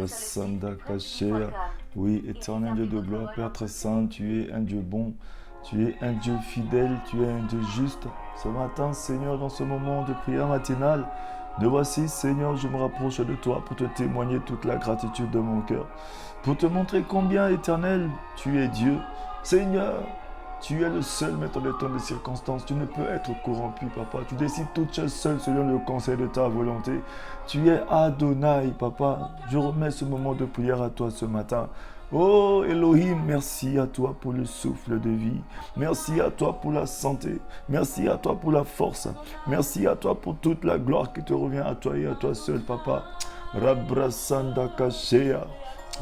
Sanda Kashea. Oui, éternel Dieu de gloire, Père très saint, tu es un Dieu bon, tu es un Dieu fidèle, tu es un Dieu juste. Ce matin, Seigneur, dans ce moment de prière matinale, de voici, Seigneur, je me rapproche de toi pour te témoigner toute la gratitude de mon cœur, pour te montrer combien, éternel, tu es Dieu. Seigneur, tu es le seul maître de temps de circonstances. Tu ne peux être corrompu, papa. Tu décides toutes choses seul selon le conseil de ta volonté. Tu es Adonai, papa. Je remets ce moment de prière à toi ce matin. Oh Elohim, merci à toi pour le souffle de vie. Merci à toi pour la santé. Merci à toi pour la force. Merci à toi pour toute la gloire qui te revient à toi et à toi seul, papa. Rabrasanda Kashea.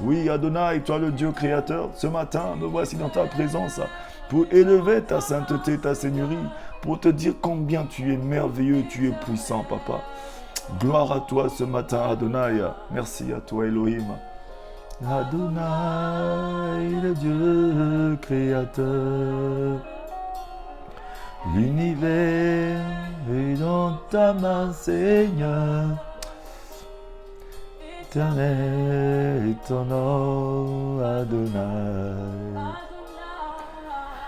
Oui, Adonai, toi le Dieu créateur, ce matin, me voici dans ta présence pour élever ta sainteté, ta seigneurie, pour te dire combien tu es merveilleux, tu es puissant, papa. Gloire à toi ce matin, Adonai. Merci à toi, Elohim. Adonai, le Dieu créateur, l'univers est dans ta main, Seigneur. Éternel est ton nom, Adonai.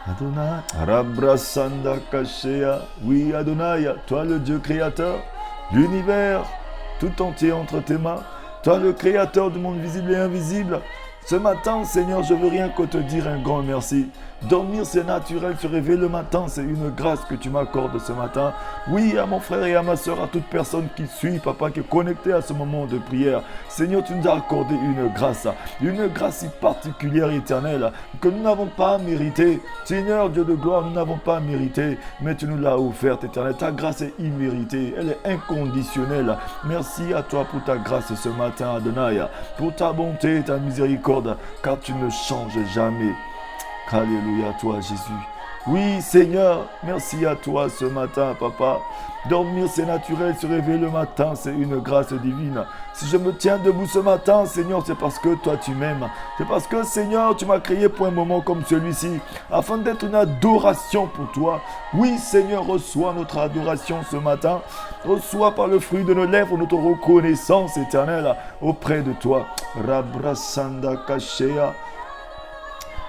Adonai. Rabrasanda Kashea. Oui, Adonai, toi le Dieu créateur, l'univers tout entier entre tes mains. Toi le créateur du monde visible et invisible. Ce matin, Seigneur, je veux rien que te dire un grand merci. Dormir, c'est naturel. Se réveiller le matin, c'est une grâce que tu m'accordes ce matin. Oui, à mon frère et à ma soeur, à toute personne qui suit, papa, qui est connectée à ce moment de prière. Seigneur, tu nous as accordé une grâce si particulière, éternelle, que nous n'avons pas mérité. Seigneur, Dieu de gloire, nous n'avons pas mérité, mais tu nous l'as offerte, éternelle. Ta grâce est imméritée, elle est inconditionnelle. Merci à toi pour ta grâce ce matin, Adonai, pour ta bonté et ta miséricorde, car tu ne changes jamais. Alléluia à toi, Jésus. Oui, Seigneur, merci à toi ce matin, papa. Dormir, c'est naturel. Se réveiller le matin, c'est une grâce divine. Si je me tiens debout ce matin, Seigneur, c'est parce que toi, tu m'aimes. C'est parce que, Seigneur, tu m'as créé pour un moment comme celui-ci, afin d'être une adoration pour toi. Oui, Seigneur, reçois notre adoration ce matin. Reçois par le fruit de nos lèvres notre reconnaissance éternelle auprès de toi. Rabrasanda Kashea.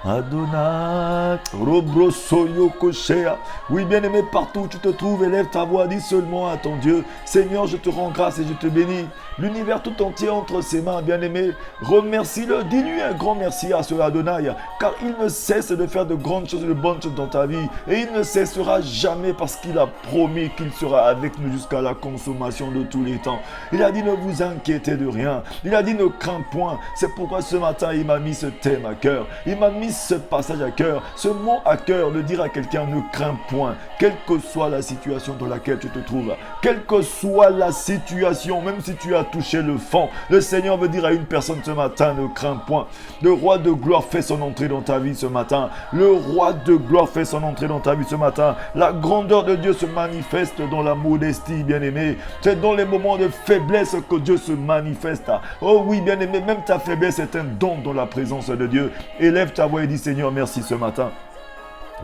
Adonai, Robrosoyo Koshea. Oui, bien-aimé, partout où tu te trouves, élève ta voix, dis seulement à ton Dieu, Seigneur, je te rends grâce et je te bénis. L'univers tout entier entre ses mains, bien-aimé, remercie-le, dis-lui un grand merci à ce Adonai, car il ne cesse de faire de grandes choses et de bonnes choses dans ta vie, et il ne cessera jamais parce qu'il a promis qu'il sera avec nous jusqu'à la consommation de tous les temps. Il a dit ne vous inquiétez de rien, il a dit ne crains point. C'est pourquoi ce matin il m'a mis ce thème à cœur, il m'a mis ce passage à cœur, ce mot à cœur, de dire à quelqu'un ne crains point, quelle que soit la situation dans laquelle tu te trouves, quelle que soit la situation, même si tu as touché le fond, le Seigneur veut dire à une personne ce matin, ne crains point. Le roi de gloire fait son entrée dans ta vie ce matin, le roi de gloire fait son entrée dans ta vie ce matin, la grandeur de Dieu se manifeste dans la modestie, bien-aimé, c'est dans les moments de faiblesse que Dieu se manifeste. Oh oui, bien-aimé, même ta faiblesse est un don dans la présence de Dieu. Élève ta voix et dis Seigneur, merci ce matin.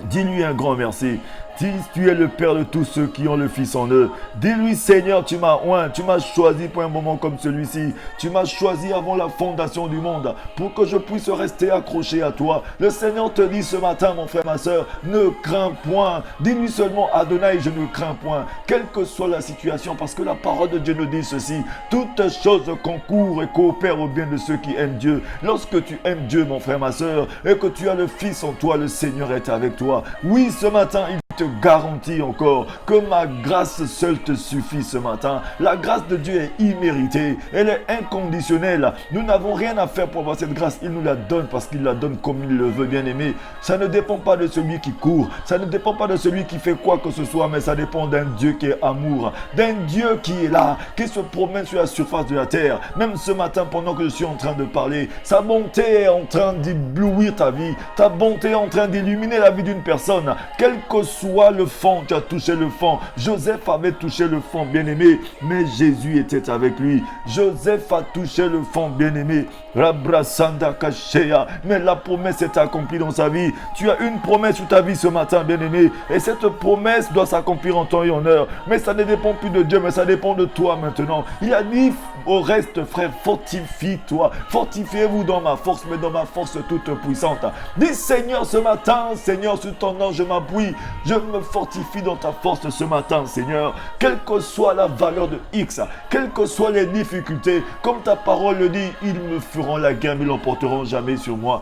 Dis-lui un grand merci. Dis, tu es le Père de tous ceux qui ont le Fils en eux. Dis-lui, Seigneur, tu m'as oint, tu m'as choisi pour un moment comme celui-ci. Tu m'as choisi avant la fondation du monde pour que je puisse rester accroché à toi. Le Seigneur te dit ce matin, mon frère, ma soeur, ne crains point. Dis-lui seulement, Adonai, je ne crains point. Quelle que soit la situation, parce que la parole de Dieu nous dit ceci. Toutes choses concourent et coopèrent au bien de ceux qui aiment Dieu. Lorsque tu aimes Dieu, mon frère, ma soeur, et que tu as le Fils en toi, le Seigneur est avec toi. Oui, ce matin, il te garantis encore que ma grâce seule te suffit ce matin. La grâce de Dieu est imméritée, elle est inconditionnelle. Nous n'avons rien à faire pour avoir cette grâce, il nous la donne parce qu'il la donne comme il le veut, bien-aimé. Ça ne dépend pas de celui qui court, ça ne dépend pas de celui qui fait quoi que ce soit, mais ça dépend d'un Dieu qui est amour, d'un Dieu qui est là, qui se promène sur la surface de la terre. Même ce matin, pendant que je suis en train de parler, sa bonté est en train d'éblouir ta vie, ta bonté est en train d'illuminer la vie d'une personne, quelle que soit soit le fond, tu as touché le fond. Joseph avait touché le fond, bien-aimé, mais Jésus était avec lui. Joseph a touché le fond, bien-aimé. Rabrasanda Kashea. Mais la promesse est accomplie dans sa vie. Tu as une promesse sur ta vie ce matin, bien-aimé. Et cette promesse doit s'accomplir en temps et en heure. Mais ça ne dépend plus de Dieu, mais ça dépend de toi maintenant. Il a dit au reste, frère, fortifie-toi. Fortifiez-vous dans ma force, mais dans ma force toute puissante. Dis Seigneur ce matin, Seigneur, sur ton nom je m'appuie. Je me fortifie dans ta force ce matin, Seigneur. Quelle que soit la valeur de X, quelles que soient les difficultés, comme ta parole le dit, ils me feront la guerre, mais ils l'emporteront jamais sur moi.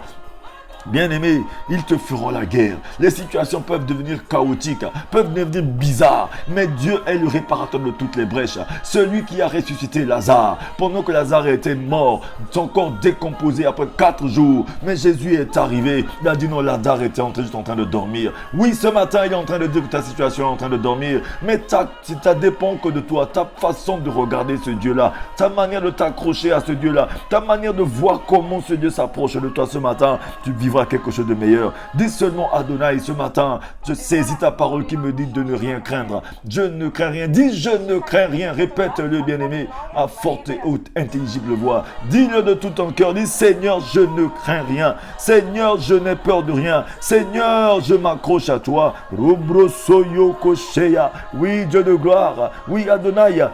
Bien-aimé, ils te feront la guerre. Les situations peuvent devenir chaotiques, peuvent devenir bizarres, mais Dieu est le réparateur de toutes les brèches. Celui qui a ressuscité Lazare, pendant que Lazare était mort, son corps décomposé après 4 jours. Mais Jésus est arrivé. Il a dit non, Lazare était juste en train de dormir. Oui, ce matin, il est en train de dire que ta situation est en train de dormir, mais ça dépend que de toi, ta façon de regarder ce Dieu-là, ta manière de t'accrocher à ce Dieu-là, ta manière de voir comment ce Dieu s'approche de toi ce matin. Tu vivras quelque chose de meilleur. Dis seulement Adonai ce matin, je saisis ta parole qui me dit de ne rien craindre. Je ne crains rien. Dis je ne crains rien. Répète-le, bien-aimé, à forte et haute, intelligible voix. Dis-le de tout ton cœur. Dis Seigneur, je ne crains rien. Seigneur, je n'ai peur de rien. Seigneur, je m'accroche à toi. Oui, Dieu de gloire. Oui, Adonai.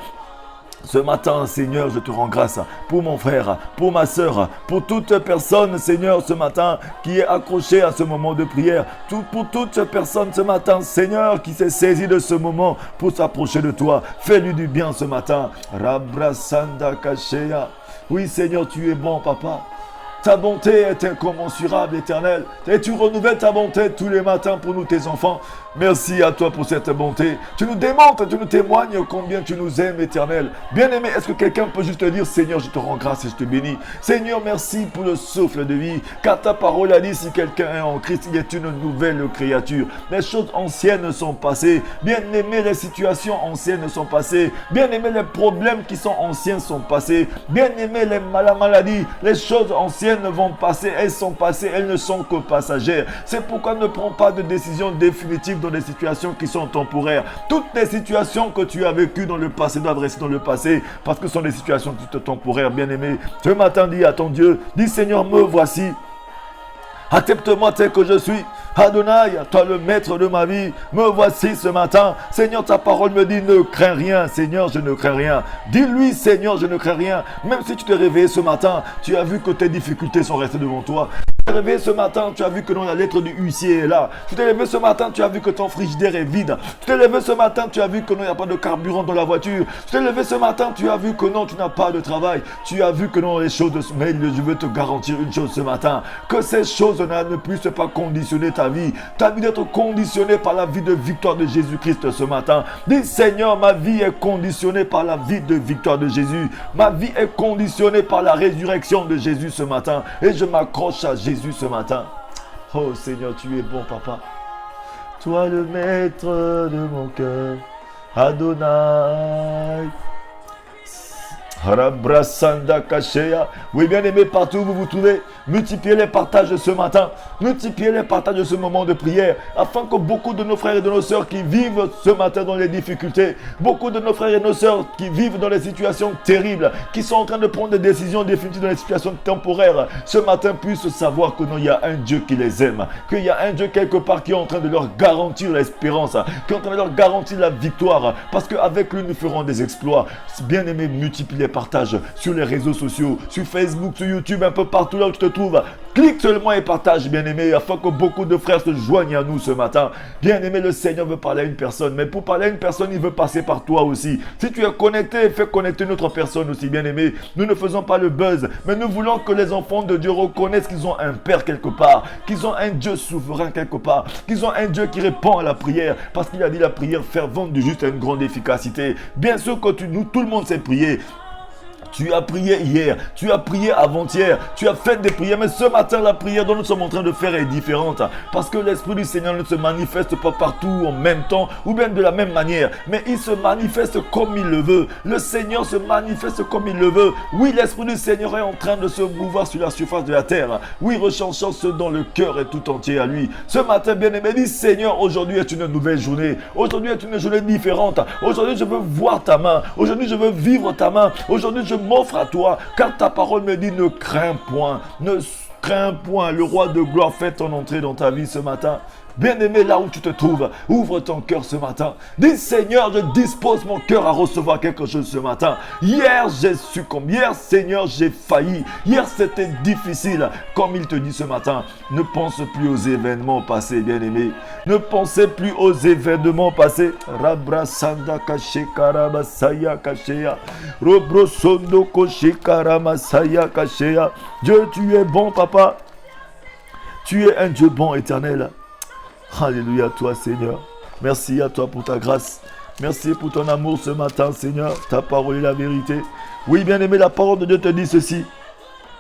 Ce matin, Seigneur, je te rends grâce pour mon frère, pour ma soeur, pour toute personne, Seigneur, ce matin, qui est accrochée à ce moment de prière. Pour toute personne ce matin, Seigneur, qui s'est saisi de ce moment pour s'approcher de toi. Fais-lui du bien ce matin. Rabrasanda Kashea. Oui, Seigneur, tu es bon, Papa. Ta bonté est incommensurable, Éternel. Et tu renouvelles ta bonté tous les matins pour nous, tes enfants. Merci à toi pour cette bonté. Tu nous démontres, tu nous témoignes combien tu nous aimes, Éternel. Bien-aimé, est-ce que quelqu'un peut juste te dire, Seigneur, je te rends grâce et je te bénis. Seigneur, merci pour le souffle de vie. Car ta parole a dit, si quelqu'un est en Christ, il est une nouvelle créature. Les choses anciennes sont passées. Bien-aimé, les situations anciennes sont passées. Bien-aimé, les problèmes qui sont anciens sont passés. Bien-aimé, la maladie, les choses anciennes vont passer. Elles sont passées, elles ne sont que passagères. C'est pourquoi ne prends pas de décision définitive dans des situations qui sont temporaires. Toutes les situations que tu as vécues dans le passé doivent rester dans le passé parce que ce sont des situations toutes temporaires, bien-aimé. Ce matin, dis à ton Dieu, dis Seigneur, me voici. Accepte-moi tel que je suis. Adonai, toi le maître de ma vie, me voici ce matin. Seigneur, ta parole me dit, ne crains rien. Seigneur, je ne crains rien. Dis-lui, Seigneur, je ne crains rien. Même si tu t'es réveillé ce matin, tu as vu que tes difficultés sont restées devant toi. Tu t'es réveillé ce matin, tu as vu que non, la lettre du huissier est là. Tu t'es réveillé ce matin, tu as vu que ton frigidaire est vide. Tu t'es levé ce matin, tu as vu que non, il n'y a pas de carburant dans la voiture. Tu t'es levé ce matin, tu as vu que non, tu n'as pas de travail. Tu as vu que non, les choses... Mais je veux te garantir une chose ce matin, que ces choses-là ne puissent pas conditionner ta vie d'être conditionnée par la vie de victoire de Jésus-Christ ce matin. Dis Seigneur, ma vie est conditionnée par la vie de victoire de Jésus. Ma vie est conditionnée par la résurrection de Jésus ce matin. Et je m'accroche à Jésus ce matin. Oh Seigneur, tu es bon, Papa. Toi le maître de mon cœur, Adonai. Oui, bien aimé, partout où vous vous trouvez, multipliez les partages ce matin, multipliez les partages de ce moment de prière, afin que beaucoup de nos frères et de nos sœurs qui vivent ce matin dans les difficultés, beaucoup de nos frères et nos sœurs qui vivent dans les situations terribles, qui sont en train de prendre des décisions définitives dans les situations temporaires, ce matin puissent savoir que non, il y a un Dieu qui les aime, qu'il y a un Dieu quelque part qui est en train de leur garantir l'espérance, qui est en train de leur garantir la victoire, parce qu'avec lui nous ferons des exploits. Bien aimé, multipliez partage sur les réseaux sociaux, sur Facebook, sur YouTube, un peu partout là où tu te trouves. Clique seulement et partage, bien-aimé, afin que beaucoup de frères se joignent à nous ce matin. Bien-aimé, le Seigneur veut parler à une personne, mais pour parler à une personne, il veut passer par toi aussi. Si tu es connecté, fais connecter une autre personne aussi, bien-aimé. Nous ne faisons pas le buzz, mais nous voulons que les enfants de Dieu reconnaissent qu'ils ont un Père quelque part, qu'ils ont un Dieu souverain quelque part, qu'ils ont un Dieu qui répond à la prière, parce qu'il a dit la prière fervente du juste a une grande efficacité. Bien sûr que nous, tout le monde sait prier. Tu as prié hier, tu as prié avant-hier, tu as fait des prières, mais ce matin, la prière dont nous sommes en train de faire est différente. Parce que l'Esprit du Seigneur ne se manifeste pas partout en même temps ou bien de la même manière, mais il se manifeste comme il le veut. Le Seigneur se manifeste comme il le veut. Oui, l'Esprit du Seigneur est en train de se mouvoir sur la surface de la terre. Oui, recherchant ce dont le cœur est tout entier à lui. Ce matin, bien-aimé, dis Seigneur, aujourd'hui est une nouvelle journée. Aujourd'hui est une journée différente. Aujourd'hui, je veux voir ta main. Aujourd'hui, je veux vivre ta main. Aujourd'hui, je m'offre à toi, car ta parole me dit ne crains point, ne crains point. Le roi de gloire fait ton entrée dans ta vie ce matin. Bien-aimé, là où tu te trouves, ouvre ton cœur ce matin. Dis Seigneur, je dispose mon cœur à recevoir quelque chose ce matin. Hier, j'ai succombé. Hier, Seigneur, j'ai failli. Hier, c'était difficile. Comme il te dit ce matin, ne pense plus aux événements passés, bien-aimé. Ne pensez plus aux événements passés. Rabrasanda kashekara masaya kashea. Robrosondo koshekara masaya kashea. Dieu, tu es bon, papa. Tu es un Dieu bon, éternel. Alléluia à toi, Seigneur. Merci à toi pour ta grâce. Merci pour ton amour ce matin, Seigneur. Ta parole est la vérité. Oui, bien-aimé, la parole de Dieu te dit ceci.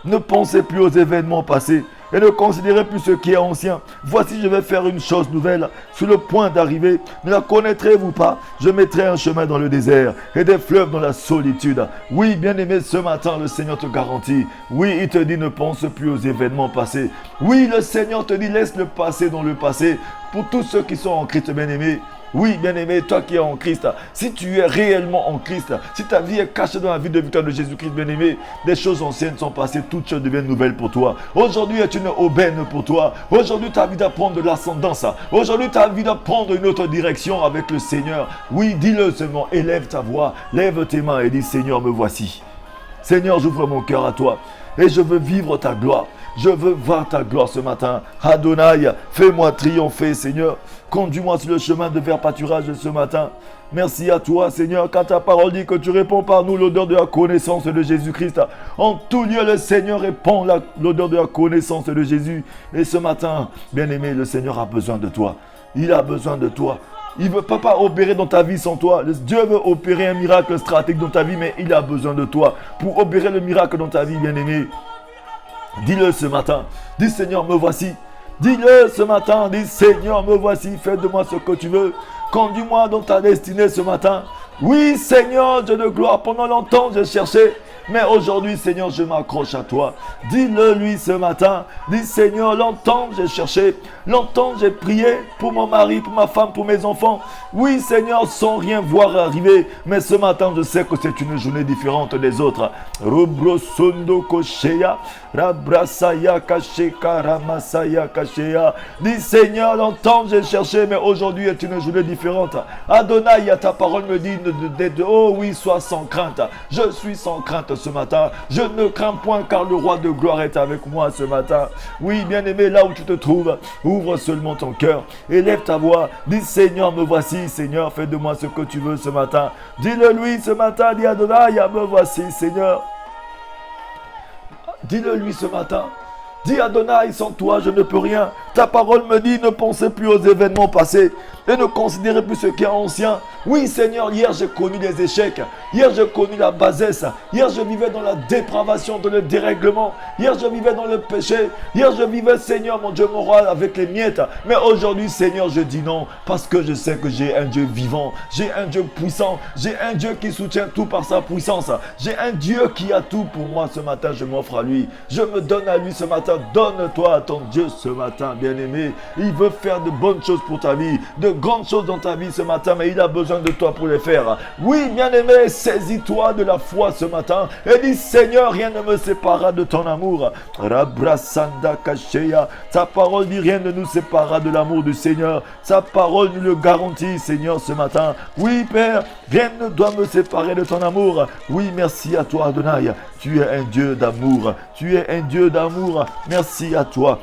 Ne pensez plus aux événements passés et ne considérez plus ce qui est ancien. Voici, je vais faire une chose nouvelle sur le point d'arriver. Ne la connaîtrez-vous pas? Je mettrai un chemin dans le désert et des fleuves dans la solitude. Oui, bien-aimé, ce matin, le Seigneur te garantit. Oui, il te dit, ne pense plus aux événements passés. Oui, le Seigneur te dit, laisse le passé dans le passé. Pour tous ceux qui sont en Christ, bien-aimé. Oui, bien-aimé, toi qui es en Christ, si tu es réellement en Christ, si ta vie est cachée dans la vie de victoire de Jésus-Christ, bien-aimé, des choses anciennes sont passées, toutes choses deviennent nouvelles pour toi. Aujourd'hui est une aubaine pour toi. Aujourd'hui, tu as envie d'apprendre de l'ascendance. Aujourd'hui, tu as envie d'apprendre une autre direction avec le Seigneur. Oui, dis-le seulement, élève ta voix, lève tes mains et dis, Seigneur, me voici. Seigneur, j'ouvre mon cœur à toi et je veux vivre ta gloire. Je veux voir ta gloire ce matin. Adonai, fais-moi triompher, Seigneur. Conduis-moi sur le chemin de vers pâturage ce matin. Merci à toi, Seigneur, car ta parole dit que tu réponds par nous l'odeur de la connaissance de Jésus-Christ. En tout lieu, le Seigneur répand l'odeur de la connaissance de Jésus. Et ce matin, bien-aimé, le Seigneur a besoin de toi. Il a besoin de toi. Il ne veut pas opérer dans ta vie sans toi. Dieu veut opérer un miracle stratégique dans ta vie, mais il a besoin de toi pour opérer le miracle dans ta vie, bien-aimé. Dis-le ce matin. Dis Seigneur, me voici. Dis-le ce matin. Dis Seigneur, me voici. Fais de moi ce que tu veux. Conduis-moi dans ta destinée ce matin. Oui, Seigneur, Dieu de gloire. Pendant longtemps, j'ai cherché. Mais aujourd'hui, Seigneur, je m'accroche à toi. Dis-le lui ce matin. Dis Seigneur, longtemps j'ai cherché. Longtemps j'ai prié pour mon mari, pour ma femme, pour mes enfants. Oui, Seigneur, sans rien voir arriver. Mais ce matin, je sais que c'est une journée différente des autres. Robrosondo koshea. Rabrasaya kasheka ramasaya kashea. Dis Seigneur, longtemps j'ai cherché, mais aujourd'hui est une journée différente. Adonai, ta parole me dit oh oui, sois sans crainte. Je suis sans crainte ce matin. Je ne crains point car le roi de gloire est avec moi ce matin. Oui, bien-aimé, là où tu te trouves, ouvre seulement ton cœur. Élève ta voix. Dis Seigneur, me voici. Seigneur, fais de moi ce que tu veux ce matin. Dis-le lui ce matin. Dis Adonai, me voici, Seigneur. Dis-le lui ce matin. Dis Adonai, sans toi je ne peux rien. Ta parole me dit ne pensez plus aux événements passés et ne considérez plus ce qui est ancien. Oui Seigneur, hier j'ai connu les échecs. Hier j'ai connu la bassesse. Hier je vivais dans la dépravation, dans le dérèglement. Hier je vivais dans le péché. Hier je vivais Seigneur, mon Dieu, mon roi, avec les miettes. Mais aujourd'hui Seigneur, je dis non parce que je sais que j'ai un Dieu vivant. J'ai un Dieu puissant. J'ai un Dieu qui soutient tout par sa puissance. J'ai un Dieu qui a tout pour moi ce matin. Je m'offre à lui. Je me donne à lui ce matin. Donne-toi à ton Dieu ce matin, bien-aimé. Il veut faire de bonnes choses pour ta vie, de grandes choses dans ta vie ce matin, mais il a besoin de toi pour les faire. Oui, bien-aimé, saisis-toi de la foi ce matin et dis, Seigneur, rien ne me séparera de ton amour. Rabrasanda kashea. Ta parole dit, rien ne nous séparera de l'amour du Seigneur. Sa parole nous le garantit, Seigneur, ce matin. Oui, Père, rien ne doit me séparer de ton amour. Oui, merci à toi, Adonai. Tu es un Dieu d'amour. Tu es un Dieu d'amour. Merci à toi.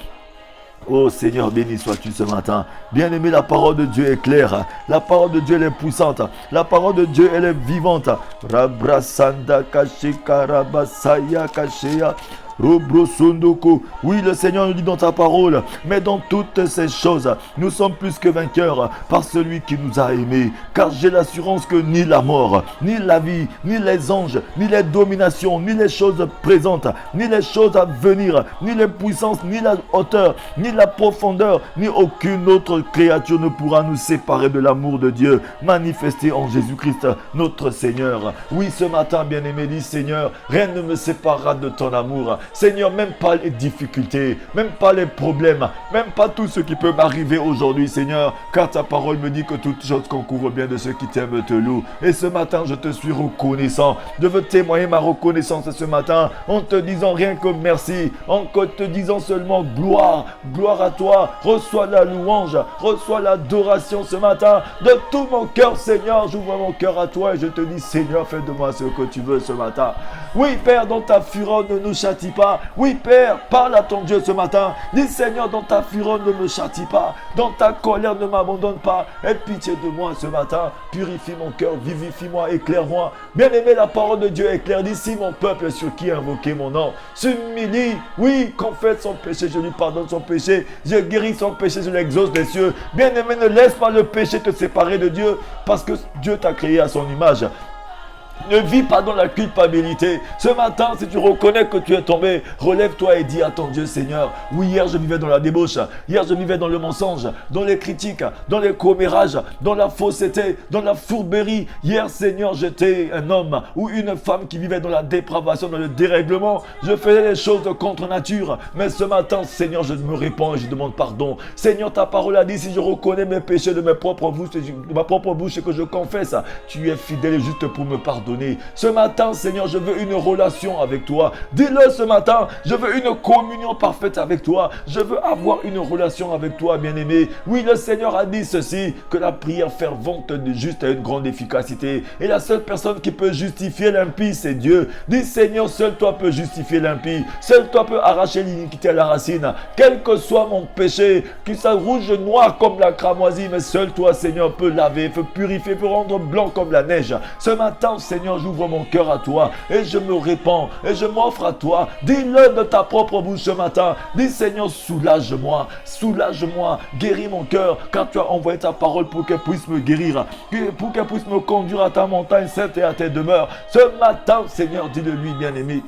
Oh Seigneur, béni sois-tu ce matin. Bien-aimé, la parole de Dieu est claire. La parole de Dieu elle est puissante. La parole de Dieu elle est vivante. Rabrasanda kashika rabasaya kashea. Robrosondoko. Oui, le Seigneur nous dit dans ta parole, mais dans toutes ces choses, nous sommes plus que vainqueurs par celui qui nous a aimés. Car j'ai l'assurance que ni la mort, ni la vie, ni les anges, ni les dominations, ni les choses présentes, ni les choses à venir, ni les puissances, ni la hauteur, ni la profondeur, ni aucune autre créature ne pourra nous séparer de l'amour de Dieu manifesté en Jésus-Christ, notre Seigneur. Oui, ce matin, bien-aimé, dit Seigneur, rien ne me séparera de ton amour. Seigneur, même pas les difficultés, même pas les problèmes, même pas tout ce qui peut m'arriver aujourd'hui, Seigneur, car ta parole me dit que toute chose concourt bien de ceux qui t'aiment te louent. Et ce matin, je te suis reconnaissant. Je veux témoigner ma reconnaissance ce matin en te disant rien que merci, en te disant seulement gloire, gloire à toi. Reçois la louange, reçois l'adoration ce matin de tout mon cœur, Seigneur. J'ouvre mon cœur à toi et je te dis, Seigneur, fais de moi ce que tu veux ce matin. Oui, Père, dans ta fureur, ne nous châtie pas. Oui, Père, parle à ton Dieu ce matin. Dis, Seigneur, dans ta fureur, ne me châtie pas. Dans ta colère, ne m'abandonne pas. Aie pitié de moi ce matin. Purifie mon cœur, vivifie-moi, éclaire-moi. Bien-aimé, la parole de Dieu éclaire d'ici mon peuple sur qui invoquer mon nom. S'humilie, oui, confesse son péché, je lui pardonne son péché. Je guéris son péché, je l'exauce des cieux. Bien-aimé, ne laisse pas le péché te séparer de Dieu, parce que Dieu t'a créé à son image. Ne vis pas dans la culpabilité. Ce matin, si tu reconnais que tu es tombé, relève-toi et dis à ton Dieu, Seigneur, oui, hier je vivais dans la débauche, hier je vivais dans le mensonge, dans les critiques, dans les commérages, dans la fausseté, dans la fourberie. Hier, Seigneur, j'étais un homme ou une femme qui vivait dans la dépravation, dans le dérèglement. Je faisais les choses contre nature. Mais ce matin, Seigneur, je me répands et je demande pardon. Seigneur, ta parole a dit, si je reconnais mes péchés de ma propre bouche et que je confesse, tu es fidèle et juste pour me pardonner. Ce matin, Seigneur, je veux une relation avec toi. Dis-le ce matin, je veux une communion parfaite avec toi. Je veux avoir une relation avec toi, bien-aimé. Oui, le Seigneur a dit ceci, que la prière fervente de juste a une grande efficacité. Et la seule personne qui peut justifier l'impie, c'est Dieu. Dis, Seigneur, seul toi peux justifier l'impie. Seul toi peux arracher l'iniquité à la racine. Quel que soit mon péché, qu'il soit rouge, noir comme la cramoisie, mais seul toi, Seigneur, peux laver, peut purifier, peut rendre blanc comme la neige. Ce matin, Seigneur, j'ouvre mon cœur à toi et je me répands et je m'offre à toi. Dis-le de ta propre bouche ce matin. Dis, Seigneur, soulage-moi, soulage-moi, guéris mon cœur, car tu as envoyé ta parole pour qu'elle puisse me guérir, pour qu'elle puisse me conduire à ta montagne sainte et à tes demeures. Ce matin, Seigneur, dis-le lui, bien-aimé.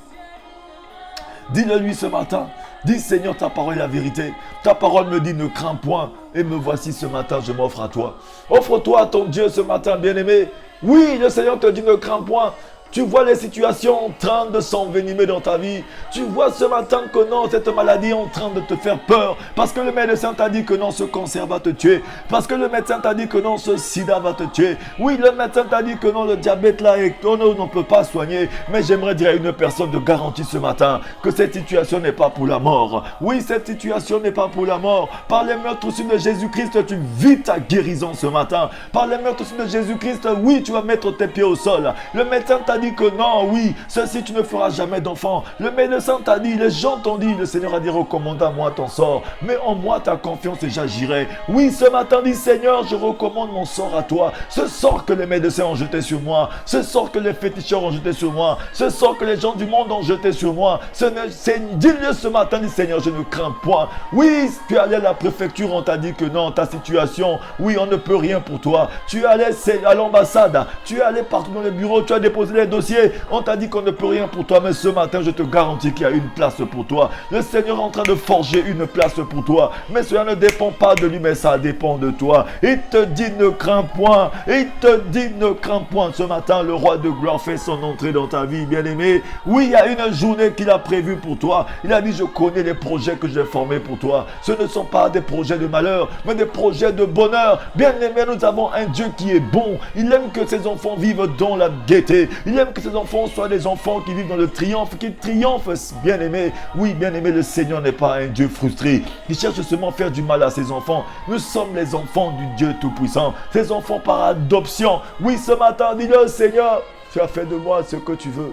Dis-le lui ce matin. Dis, Seigneur, ta parole est la vérité. Ta parole me dit, ne crains point. Et me voici ce matin, je m'offre à toi. Offre-toi à ton Dieu ce matin, bien-aimé. Oui, le Seigneur te dit, ne crains point. Tu vois les situations en train de s'envenimer dans ta vie. Tu vois ce matin que non, cette maladie est en train de te faire peur. Parce que le médecin t'a dit que non, ce cancer va te tuer. Parce que le médecin t'a dit que non, ce sida va te tuer. Oui, le médecin t'a dit que non, le diabète là, on ne peut pas soigner. Mais j'aimerais dire à une personne de garantie ce matin que cette situation n'est pas pour la mort. Oui, cette situation n'est pas pour la mort. Par les meurtres aussi de Jésus-Christ, tu vis ta guérison ce matin. Par les meurtres aussi de Jésus-Christ, oui, tu vas mettre tes pieds au sol. Le médecin t'a dit que non, oui, ceci tu ne feras jamais d'enfant. Le médecin t'a dit, les gens t'ont dit, le Seigneur a dit, recommande à moi ton sort. Mais en moi ta confiance et j'agirai. Oui, ce matin dit, Seigneur, je recommande mon sort à toi. Ce sort que les médecins ont jeté sur moi, ce sort que les féticheurs ont jeté sur moi, ce sort que les gens du monde ont jeté sur moi. Dis-le ce matin, dit, Seigneur, je ne crains point. Oui, tu es allé à la préfecture, on t'a dit que non, ta situation, oui, on ne peut rien pour toi. Tu es allé à l'ambassade, tu es allé partout dans les bureaux, tu as déposé les dossiers, on t'a dit qu'on ne peut rien pour toi, mais ce matin je te garantis qu'il y a une place pour toi. Le Seigneur est en train de forger une place pour toi, mais cela ne dépend pas de lui, mais ça dépend de toi. Il te dit ne crains point, il te dit ne crains point. Ce matin le roi de gloire fait son entrée dans ta vie, bien-aimé. Oui, il y a une journée qu'il a prévue pour toi. Il a dit, je connais les projets que j'ai formés pour toi. Ce ne sont pas des projets de malheur, mais des projets de bonheur. Bien-aimé, nous avons un Dieu qui est bon. Il aime que ses enfants vivent dans la gaieté. Il aime que ses enfants soient des enfants qui vivent dans le triomphe, qui triomphent, bien-aimé. Oui, bien-aimé, le Seigneur n'est pas un Dieu frustré. Il cherche seulement à faire du mal à ses enfants. Nous sommes les enfants du Dieu Tout-Puissant. Ses enfants par adoption. Oui, ce matin, dis-le, Seigneur, tu as fait de moi ce que tu veux.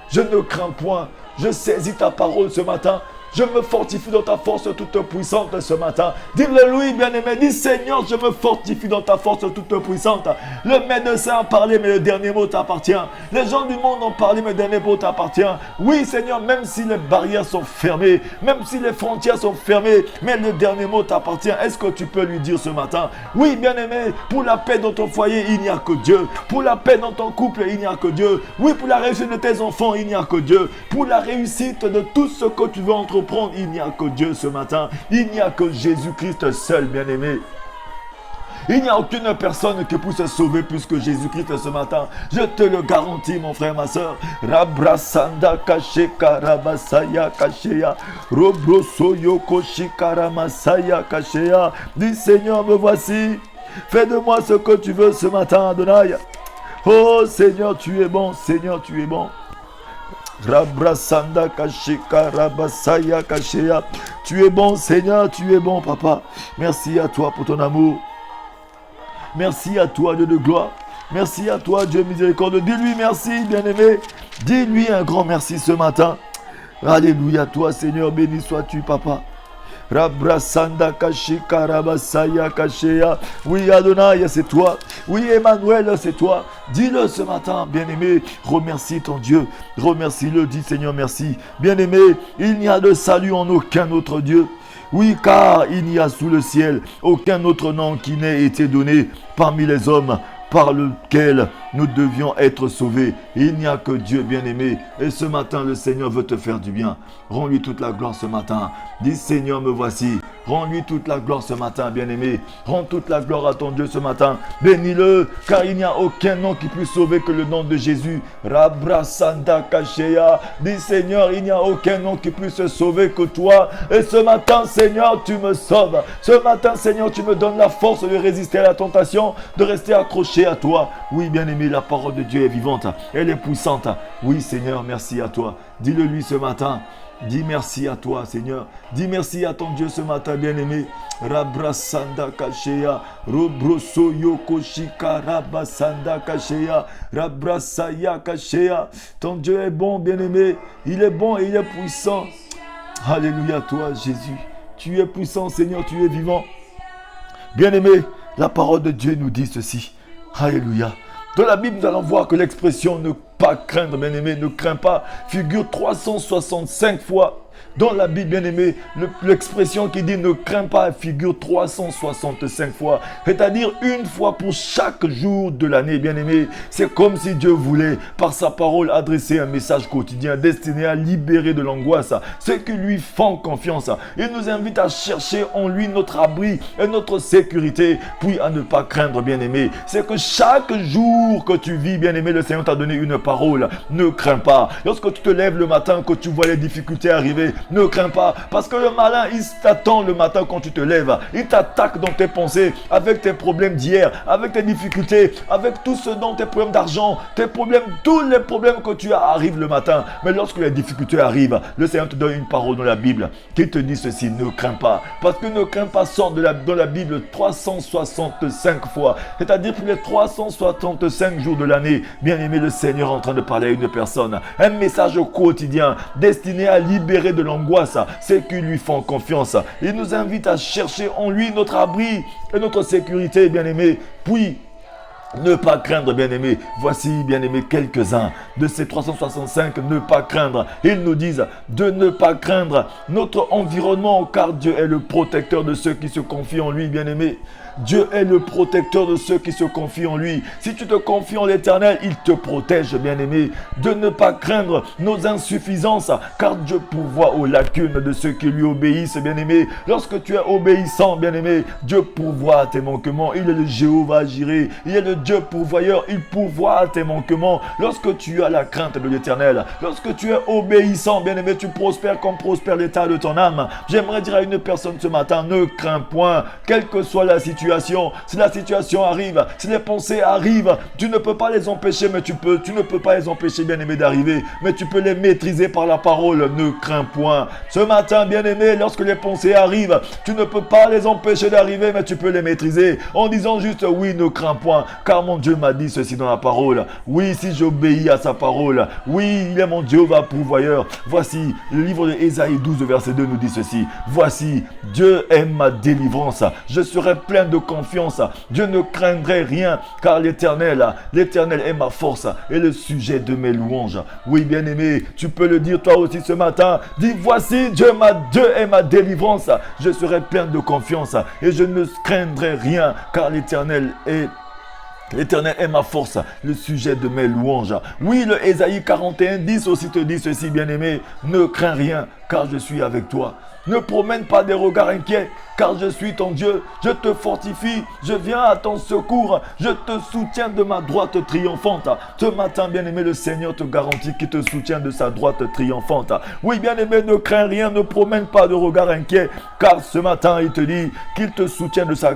Je ne crains point. Je saisis ta parole ce matin. je me fortifie dans ta force toute puissante ce matin. Dis-le lui, bien-aimé, dis Seigneur, je me fortifie dans ta force toute puissante. Le médecin a parlé, mais le dernier mot t'appartient. Les gens du monde ont parlé, mais le dernier mot t'appartient. Oui, Seigneur, même si les barrières sont fermées, même si les frontières sont fermées, mais le dernier mot t'appartient. Est-ce que tu peux lui dire ce matin? Oui, bien-aimé, pour la paix dans ton foyer, il n'y a que Dieu. Pour la paix dans ton couple, il n'y a que Dieu. Oui, pour la réussite de tes enfants, il n'y a que Dieu. Pour la réussite de tout ce que tu veux entreprendre, il n'y a que Dieu ce matin. Il n'y a que Jésus-Christ seul, bien-aimé. Il n'y a aucune personne qui puisse se sauver plus que Jésus-Christ ce matin. Je te le garantis, mon frère, ma soeur. Rabrasanda kasheka rabasaya kasheya. Robrosoyo koshikara masaya kasheya. Dis Seigneur, me voici. Fais de moi ce que tu veux ce matin, Adonai. Oh Seigneur, tu es bon. Seigneur, tu es bon. Rabrasanda kasheka rabasaya kasheya. Tu es bon, Seigneur, tu es bon, Papa. Merci à toi pour ton amour. Merci à toi, Dieu de gloire. Merci à toi, Dieu miséricordieux. Dis-lui merci, bien-aimé. Dis-lui un grand merci ce matin. Alléluia, toi, Seigneur, béni sois-tu, Papa. Rabrasanda kashika rabasaya kasheya. Oui, Adonai, c'est toi. Oui, Emmanuel, c'est toi. Dis-le ce matin, bien-aimé. Remercie ton Dieu. Remercie-le. Dis, Seigneur, merci. Bien-aimé, il n'y a de salut en aucun autre Dieu. Oui, car il n'y a sous le ciel aucun autre nom qui n'ait été donné parmi les hommes par lequel nous devions être sauvés. Il n'y a que Dieu bien-aimé. Et ce matin, le Seigneur veut te faire du bien. Rends-lui toute la gloire ce matin. Dis Seigneur, me voici. Rends-lui toute la gloire ce matin, bien-aimé. Rends toute la gloire à ton Dieu ce matin. Bénis-le, car il n'y a aucun nom qui puisse sauver que le nom de Jésus. Rabrasanda kasheya. Dis Seigneur, il n'y a aucun nom qui puisse sauver que toi. Et ce matin, Seigneur, tu me sauves. Ce matin, Seigneur, tu me donnes la force de résister à la tentation, de rester accroché à toi. Oui, bien-aimé, la parole de Dieu est vivante. Elle est puissante. Oui, Seigneur, merci à toi. Dis-le lui ce matin. Dis merci à toi, Seigneur. Dis merci à ton Dieu ce matin, bien-aimé. Rabrasanda kasheya. Robroso yokoshika rabasanda kasheya. Rabrasaya kasheya. Ton Dieu est bon, bien-aimé. Il est bon et il est puissant. Alléluia, toi, Jésus. Tu es puissant, Seigneur, tu es vivant. Bien-aimé, la parole de Dieu nous dit ceci. Alléluia. Dans la Bible, nous allons voir que l'expression ne pas craindre, bien-aimé, ne crains pas, figure 365 fois. Dans la Bible, bien-aimé, l'expression qui dit ne crains pas figure 365 fois. C'est-à-dire une fois pour chaque jour de l'année, bien-aimé. C'est comme si Dieu voulait, par sa parole, adresser un message quotidien destiné à libérer de l'angoisse ceux qui lui font confiance. Il nous invite à chercher en lui notre abri et notre sécurité, puis à ne pas craindre, bien-aimé. C'est que chaque jour que tu vis, bien-aimé, le Seigneur t'a donné une parole. Ne crains pas. Lorsque tu te lèves le matin, que tu vois les difficultés arriver, ne crains pas, parce que le malin, il t'attend le matin quand tu te lèves. Il t'attaque dans tes pensées, avec tes problèmes d'hier, avec tes difficultés, avec tout ce dont tes problèmes d'argent, tes problèmes, tous les problèmes que tu as arrivent le matin. Mais lorsque les difficultés arrivent, le Seigneur te donne une parole dans la Bible qui te dit ceci, ne crains pas. Parce que ne crains pas sort dans la Bible 365 fois. C'est-à-dire pour les 365 jours de l'année, bien aimé, le Seigneur est en train de parler à une personne. Un message quotidien destiné à libérer de l'angoisse, ceux qui lui font confiance. Il nous invite à chercher en lui notre abri et notre sécurité, bien-aimé. Puis, ne pas craindre, bien-aimé. Voici, bien-aimé, quelques-uns de ces 365, ne pas craindre. Ils nous disent de ne pas craindre notre environnement, car Dieu est le protecteur de ceux qui se confient en lui, bien-aimé. Dieu est le protecteur de ceux qui se confient en lui. Si tu te confies en l'Éternel, il te protège, bien-aimé. De ne pas craindre nos insuffisances, car Dieu pourvoit aux lacunes de ceux qui lui obéissent, bien-aimé. Lorsque tu es obéissant, bien-aimé, Dieu pourvoit à tes manquements. Il est le Jéhovah Jireh. Il est le Dieu pourvoyeur. Il pourvoit à tes manquements. Lorsque tu as la crainte de l'Éternel, lorsque tu es obéissant, bien-aimé, tu prospères comme prospère l'état de ton âme. J'aimerais dire à une personne ce matin, ne crains point, quelle que soit la situation. Si la situation arrive, si les pensées arrivent, tu ne peux pas les empêcher, mais tu ne peux pas les empêcher, bien-aimé, d'arriver, mais tu peux les maîtriser par la parole. Ne crains point. Ce matin, bien-aimé, lorsque les pensées arrivent, tu ne peux pas les empêcher d'arriver, mais tu peux les maîtriser en disant juste oui, ne crains point, car car mon Dieu m'a dit ceci dans la parole. Oui, si j'obéis à sa parole, oui, il est mon Dieu va pourvoyeur. Voici, le livre de Ésaïe 12, verset 2 nous dit ceci. Voici, Dieu est ma délivrance. Je serai plein de confiance. Je ne craindrai rien, car l'Éternel est ma force et le sujet de mes louanges. Oui, bien-aimé, tu peux le dire toi aussi ce matin. Dis, voici, Dieu est ma délivrance. Je serai plein de confiance et je ne craindrai rien, car l'Éternel est ma force, le sujet de mes louanges. Oui, le Ésaïe 41, 10 aussi te dit ceci, bien-aimé. Ne crains rien, car je suis avec toi. Ne promène pas des regards inquiets, car je suis ton Dieu. Je te fortifie, je viens à ton secours. Je te soutiens de ma droite triomphante. Ce matin, bien-aimé, le Seigneur te garantit qu'il te soutient de sa droite triomphante. Oui, bien-aimé, ne crains rien, ne promène pas de regards inquiets, car ce matin, il te dit qu'il te soutient de sa...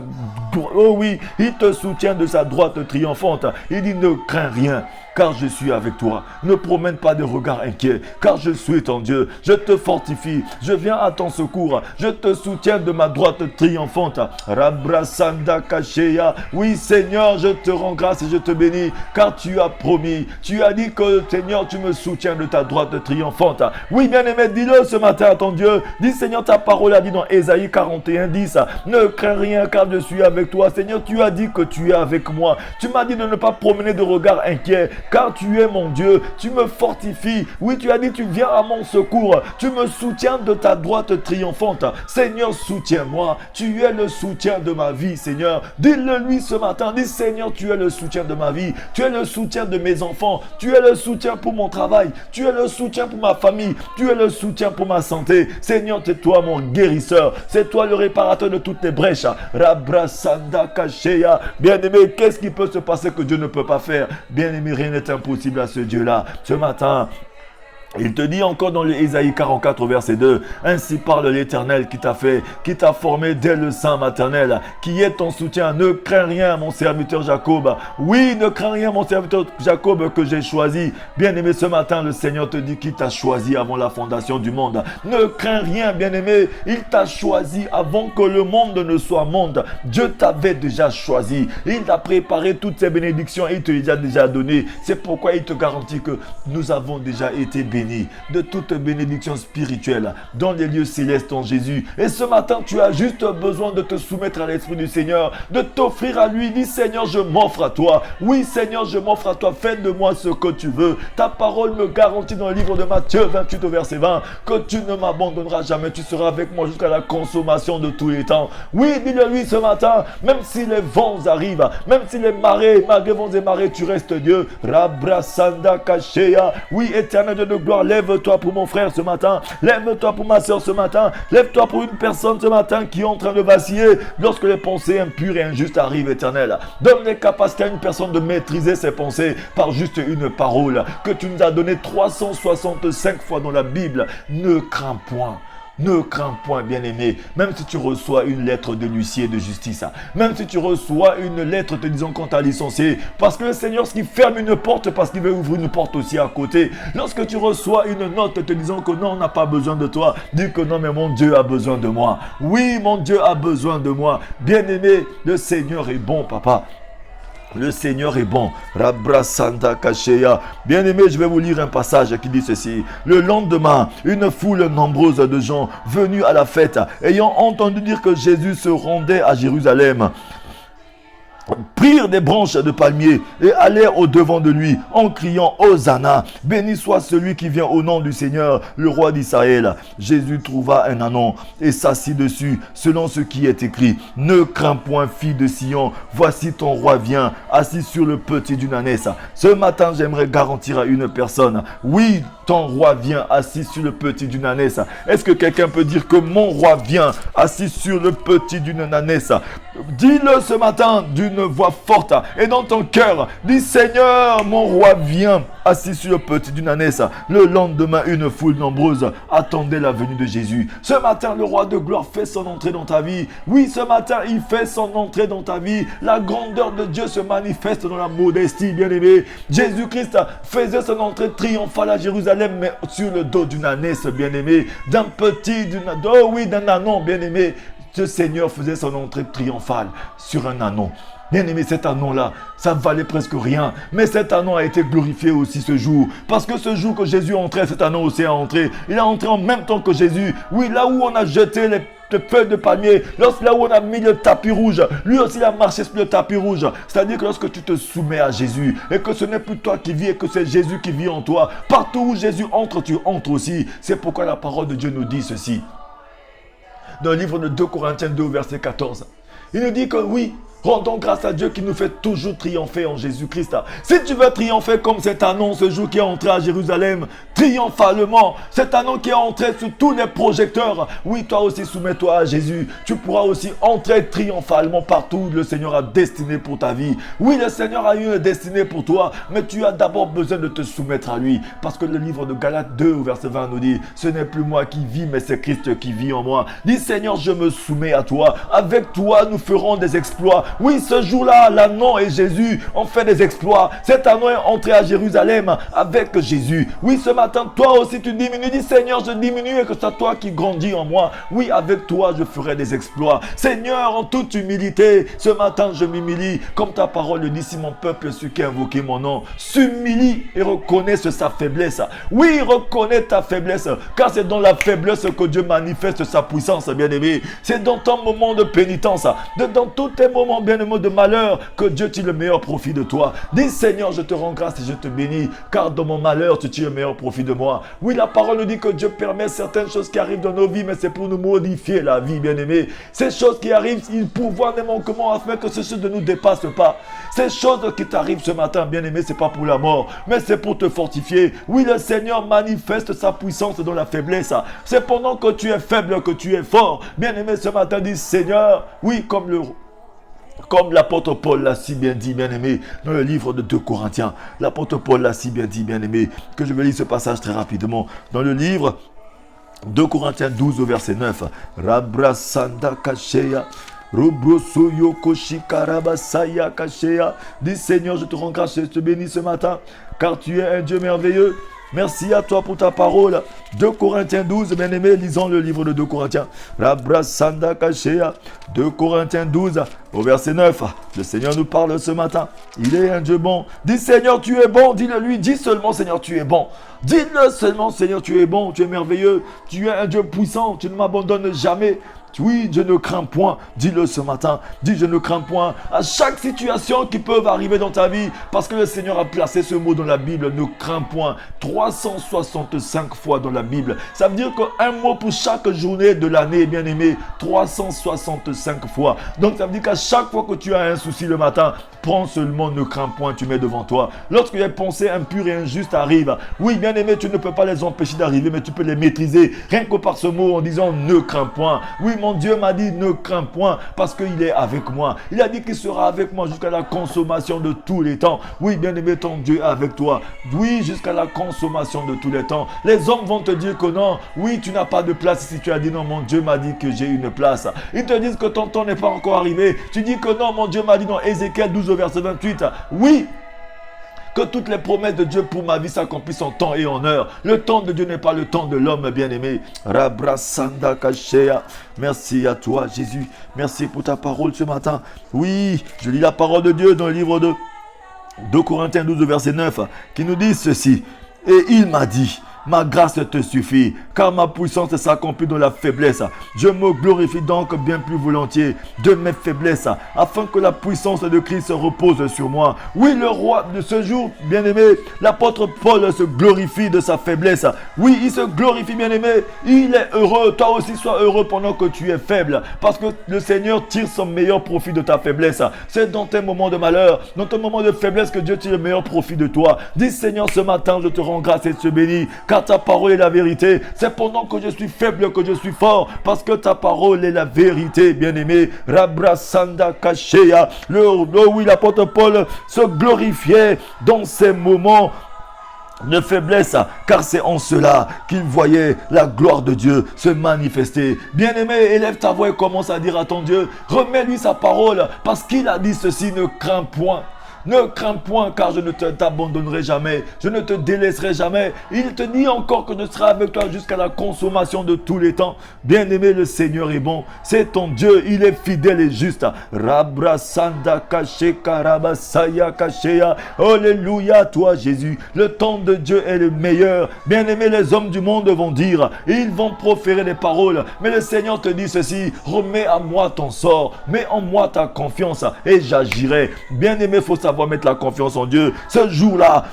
Oh oui, il te soutient de sa droite triomphante. Il dit, ne crains rien, car je suis avec toi. Ne promène pas de regards inquiets, car je suis ton Dieu. Je te fortifie, je viens à ton secours. Je te soutiens de ma droite triomphante. Rabrasanda Kasheya. Oui, Seigneur, je te rends grâce et je te bénis, car tu as promis. Tu as dit que, Seigneur, tu me soutiens de ta droite triomphante. Oui, bien-aimé, dis-le ce matin à ton Dieu. Dis, Seigneur, ta parole a dit dans Ésaïe 41, 10. Ne crains rien, car je suis avec toi. Seigneur, tu as dit que tu es avec moi. Tu m'as dit de ne pas promener de regards inquiets, car tu es mon Dieu, tu me fortifies. Oui, tu as dit, tu viens à mon secours. Tu me soutiens de ta droite triomphante. Seigneur, soutiens-moi. Tu es le soutien de ma vie, Seigneur. Dis-le lui ce matin. Dis, Seigneur, tu es le soutien de ma vie. Tu es le soutien de mes enfants. Tu es le soutien pour mon travail. Tu es le soutien pour ma famille. Tu es le soutien pour ma santé. Seigneur, c'est toi mon guérisseur. C'est toi le réparateur de toutes les brèches. Rabrasanda Kasheya. Bien-aimé, qu'est-ce qui peut se passer que Dieu ne peut pas faire? Bien-aimé, rien n'est impossible à ce Dieu-là. Ce matin, il te dit encore dans l'Ésaïe 44, verset 2, « Ainsi parle l'Éternel qui t'a fait, qui t'a formé dès le sein maternel, qui est ton soutien. Ne crains rien, mon serviteur Jacob. Oui, ne crains rien, mon serviteur Jacob que j'ai choisi. » Bien-aimé, ce matin, le Seigneur te dit qu'il t'a choisi avant la fondation du monde. Ne crains rien, bien-aimé. Il t'a choisi avant que le monde ne soit monde. Dieu t'avait déjà choisi. Il t'a préparé toutes ces bénédictions et il te les a déjà données. C'est pourquoi il te garantit que nous avons déjà été bénis de toute bénédiction spirituelle dans les lieux célestes en Jésus. Et ce matin, tu as juste besoin de te soumettre à l'Esprit du Seigneur, de t'offrir à lui. Dis, Seigneur, je m'offre à toi. Oui, Seigneur, je m'offre à toi. Fais de moi ce que tu veux. Ta parole me garantit dans le livre de Matthieu 28 au verset 20 que tu ne m'abandonneras jamais. Tu seras avec moi jusqu'à la consommation de tous les temps. Oui, dis-le lui ce matin, même si les vents arrivent, même si les marées, malgré vents et marées, tu restes Dieu. Rabrasanda Kasheya. Oui, éternel Dieu de gloire, lève-toi pour mon frère ce matin. Lève-toi pour ma soeur ce matin. Lève-toi pour une personne ce matin qui est en train de vaciller lorsque les pensées impures et injustes arrivent, éternel. Donne les capacités à une personne de maîtriser ses pensées par juste une parole que tu nous as donnée 365 fois dans la Bible. Ne crains point. Ne crains point, bien-aimé, même si tu reçois une lettre de l'huissier de justice, même si tu reçois une lettre te disant qu'on t'a licencié, parce que le Seigneur, ce qui ferme une porte, parce qu'il veut ouvrir une porte aussi à côté. Lorsque tu reçois une note te disant que non, on n'a pas besoin de toi, dis que non, mais mon Dieu a besoin de moi. Oui, mon Dieu a besoin de moi. Bien-aimé, le Seigneur est bon, papa. Le Seigneur est bon. Rabrasanda Kasheya. Bien-aimé, je vais vous lire un passage qui dit ceci. Le lendemain, une foule nombreuse de gens venus à la fête, ayant entendu dire que Jésus se rendait à Jérusalem, prirent des branches de palmier et allèrent au-devant de lui en criant « Hosanna, béni soit celui qui vient au nom du Seigneur, le roi d'Israël. » Jésus trouva un ânon et s'assit dessus, selon ce qui est écrit. « Ne crains point, fille de Sion, voici ton roi vient, assis sur le petit d'une ânesse. » Ce matin, j'aimerais garantir à une personne, oui, ton roi vient assis sur le petit d'une ânesse. Est-ce que quelqu'un peut dire que mon roi vient assis sur le petit d'une ânesse? Dis-le ce matin d'une voix forte et dans ton cœur. Dis, Seigneur, mon roi vient assis sur le petit d'une ânesse. Le lendemain, une foule nombreuse attendait la venue de Jésus. Ce matin, le roi de gloire fait son entrée dans ta vie. Oui, ce matin, il fait son entrée dans ta vie. La grandeur de Dieu se manifeste dans la modestie, bien-aimé. Jésus-Christ faisait son entrée triomphale à Jérusalem, mais sur le dos d'une ânesse, bien-aimé. D'un ânon, bien-aimé. Ce Seigneur faisait son entrée triomphale sur un ânon. Bien-aimé, cet anneau-là, ça valait presque rien. Mais cet anneau a été glorifié aussi ce jour. Parce que ce jour que Jésus entrait, cet anneau aussi a entré. Il a entré en même temps que Jésus. Oui, là où on a jeté les feuilles de palmier, là où on a mis le tapis rouge, lui aussi il a marché sur le tapis rouge. C'est-à-dire que lorsque tu te soumets à Jésus et que ce n'est plus toi qui vis et que c'est Jésus qui vit en toi, partout où Jésus entre, tu entres aussi. C'est pourquoi la parole de Dieu nous dit ceci. Dans le livre de 2 Corinthiens 2, verset 14, il nous dit que oui, rendons grâce à Dieu qui nous fait toujours triompher en Jésus-Christ. Si tu veux triompher comme cet anneau ce jour qui est entré à Jérusalem, triomphalement, cet anneau qui est entré sur tous les projecteurs, oui, toi aussi soumets-toi à Jésus. Tu pourras aussi entrer triomphalement partout où le Seigneur a destiné pour ta vie. Oui, le Seigneur a eu une destinée pour toi, mais tu as d'abord besoin de te soumettre à lui. Parce que le livre de Galates 2, verset 20 nous dit, ce n'est plus moi qui vis, mais c'est Christ qui vit en moi. Dis Seigneur, je me soumets à toi. Avec toi, nous ferons des exploits. Oui, ce jour-là, l'anneau et Jésus ont fait des exploits. Cet anneau est entré à Jérusalem avec Jésus. Oui, ce matin, toi aussi, tu diminues. Dis, Seigneur, je diminue et que c'est toi qui grandis en moi. Oui, avec toi, je ferai des exploits. Seigneur, en toute humilité, ce matin, je m'humilie. Comme ta parole le dit, si mon peuple, ceux qui invoquent mon nom, s'humilie et reconnaissent sa faiblesse. Oui, reconnais ta faiblesse, car c'est dans la faiblesse que Dieu manifeste sa puissance, bien-aimé. C'est dans ton moment de pénitence, dans tous tes moments bien-aimé de malheur, que Dieu tire le meilleur profit de toi. Dis Seigneur, je te rends grâce et je te bénis, car dans mon malheur, tu tires le meilleur profit de moi. Oui, la parole nous dit que Dieu permet certaines choses qui arrivent dans nos vies, mais c'est pour nous modifier la vie, bien-aimé. Ces choses qui arrivent, ils pourvoient des manquements afin que ces choses ne nous dépassent pas. Ces choses qui t'arrivent ce matin, bien-aimé, c'est pas pour la mort, mais c'est pour te fortifier. Oui, le Seigneur manifeste sa puissance dans la faiblesse. C'est pendant que tu es faible que tu es fort. Bien-aimé, ce matin, dis Seigneur, oui, comme l'apôtre Paul l'a si bien dit, bien-aimé, dans le livre de 2 Corinthiens. L'apôtre Paul l'a si bien dit, bien-aimé, que je vais lire ce passage très rapidement. Dans le livre 2 Corinthiens 12 au verset 9. Rabrasanda Kasheya. Robrosoyo Koshikarabasaya Kasheya. Dis Seigneur, je te rends grâce et je te bénis ce matin, car tu es un Dieu merveilleux. Merci à toi pour ta parole. 2 Corinthiens 12, bien-aimé, lisons le livre de 2 Corinthiens. Rabrasanda Kasheya. 2 Corinthiens 12, au verset 9. Le Seigneur nous parle ce matin. Il est un Dieu bon. Dis Seigneur, tu es bon. Dis-le lui. Dis seulement Seigneur, tu es bon. Dis-le seulement Seigneur, tu es bon. Tu es merveilleux. Tu es un Dieu puissant. Tu ne m'abandonnes jamais. Oui, je ne crains point. Dis-le ce matin. Dis, je ne crains point. À chaque situation qui peut arriver dans ta vie, parce que le Seigneur a placé ce mot dans la Bible, ne crains point. 365 fois dans la Bible. Ça veut dire qu'un mot pour chaque journée de l'année, bien aimé, 365 fois. Donc ça veut dire qu'à chaque fois que tu as un souci le matin, prends seulement ne crains point, tu mets devant toi. Lorsque les pensées impures et injustes arrivent, oui, bien aimé, tu ne peux pas les empêcher d'arriver, mais tu peux les maîtriser. Rien que par ce mot en disant ne crains point. Oui, mon Dieu m'a dit ne crains point parce qu'il est avec moi. Il a dit qu'il sera avec moi jusqu'à la consommation de tous les temps. Oui, bien aimé, ton Dieu est avec toi. Oui, jusqu'à la consommation de tous les temps. Les hommes vont te dire que non, oui, tu n'as pas de place si tu as dit non, mon Dieu m'a dit que j'ai une place. Ils te disent que ton temps n'est pas encore arrivé. Tu dis que non, mon Dieu m'a dit dans Ézéchiel 12 au verset 28. Oui, que toutes les promesses de Dieu pour ma vie s'accomplissent en temps et en heure. Le temps de Dieu n'est pas le temps de l'homme bien-aimé. Rabrasanda Kashea. Merci à toi, Jésus. Merci pour ta parole ce matin. Oui, je lis la parole de Dieu dans le livre de 2 Corinthiens 12, verset 9, qui nous dit ceci. Et il m'a dit, ma grâce te suffit, car ma puissance s'accomplit dans la faiblesse. Je me glorifie donc bien plus volontiers de mes faiblesses, afin que la puissance de Christ repose sur moi. Oui, le roi de ce jour, bien-aimé, l'apôtre Paul se glorifie de sa faiblesse. Oui, il se glorifie, bien-aimé. Il est heureux. Toi aussi, sois heureux pendant que tu es faible, parce que le Seigneur tire son meilleur profit de ta faiblesse. C'est dans tes moments de malheur, dans tes moments de faiblesse que Dieu tire le meilleur profit de toi. Dis Seigneur, ce matin, je te rends grâce et te bénis, car ta parole est la vérité. C'est pendant que je suis faible que je suis fort, parce que ta parole est la vérité, bien-aimé. Rabrasanda Kashea. Oui, l'apôtre Paul se glorifiait dans ces moments de faiblesse, car c'est en cela qu'il voyait la gloire de Dieu se manifester. Bien-aimé, élève ta voix et commence à dire à ton Dieu, remets-lui sa parole, parce qu'il a dit ceci, ne crains point. Ne crains point, car je ne t'abandonnerai jamais. Je ne te délaisserai jamais. Il te dit encore que je serai avec toi jusqu'à la consommation de tous les temps. Bien-aimé, le Seigneur est bon. C'est ton Dieu. Il est fidèle et juste. Rabrasanda kache karabasaya kachea. Alléluia, toi Jésus. Le temps de Dieu est le meilleur. Bien-aimé, les hommes du monde vont dire, ils vont proférer des paroles. Mais le Seigneur te dit ceci: remets à moi ton sort. Mets en moi ta confiance et j'agirai. Bien-aimé, il faut savoir mettre la confiance en Dieu. Ce jour-là,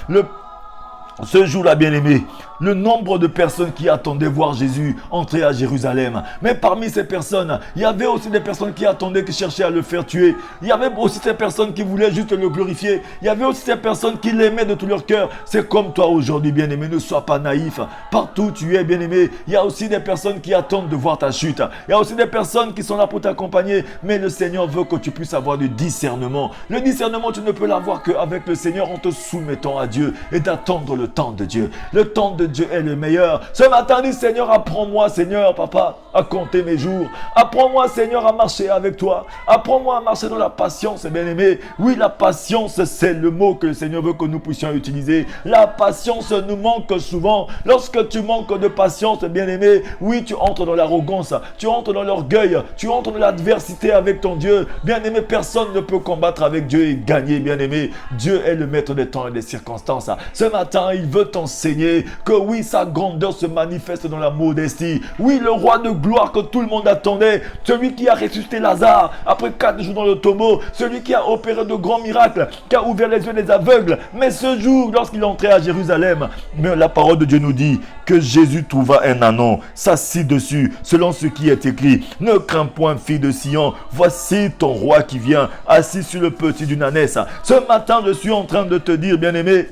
bien-aimé, le nombre de personnes qui attendaient voir Jésus entrer à Jérusalem. Mais parmi ces personnes, il y avait aussi des personnes qui attendaient, qui cherchaient à le faire tuer. Il y avait aussi ces personnes qui voulaient juste le glorifier. Il y avait aussi ces personnes qui l'aimaient de tout leur cœur. C'est comme toi aujourd'hui, bien-aimé. Ne sois pas naïf. Partout où tu es, bien-aimé, il y a aussi des personnes qui attendent de voir ta chute. Il y a aussi des personnes qui sont là pour t'accompagner. Mais le Seigneur veut que tu puisses avoir du discernement. Le discernement, tu ne peux l'avoir qu'avec le Seigneur en te soumettant à Dieu et d'attendre le temps de Dieu. Le temps de Dieu est le meilleur. Ce matin, dis: Seigneur, apprends-moi, Seigneur, papa, à compter mes jours. Apprends-moi, Seigneur, à marcher avec toi. Apprends-moi à marcher dans la patience, bien-aimé. Oui, la patience, c'est le mot que le Seigneur veut que nous puissions utiliser. La patience nous manque souvent. Lorsque tu manques de patience, bien-aimé, oui, tu entres dans l'arrogance, tu entres dans l'orgueil, tu entres dans l'adversité avec ton Dieu. Bien-aimé, personne ne peut combattre avec Dieu et gagner, bien-aimé. Dieu est le maître des temps et des circonstances. Ce matin, il veut t'enseigner que oui, sa grandeur se manifeste dans la modestie. Oui, le roi de gloire que tout le monde attendait, celui qui a ressuscité Lazare après 4 jours dans le tombeau, celui qui a opéré de grands miracles, qui a ouvert les yeux des aveugles. Mais ce jour, lorsqu'il entrait à Jérusalem, mais la parole de Dieu nous dit que Jésus trouva un ânon, s'assit dessus, selon ce qui est écrit: ne crains point, fille de Sion, voici ton roi qui vient, assis sur le petit d'une ânesse. Ce matin, je suis en train de te dire, bien-aimé,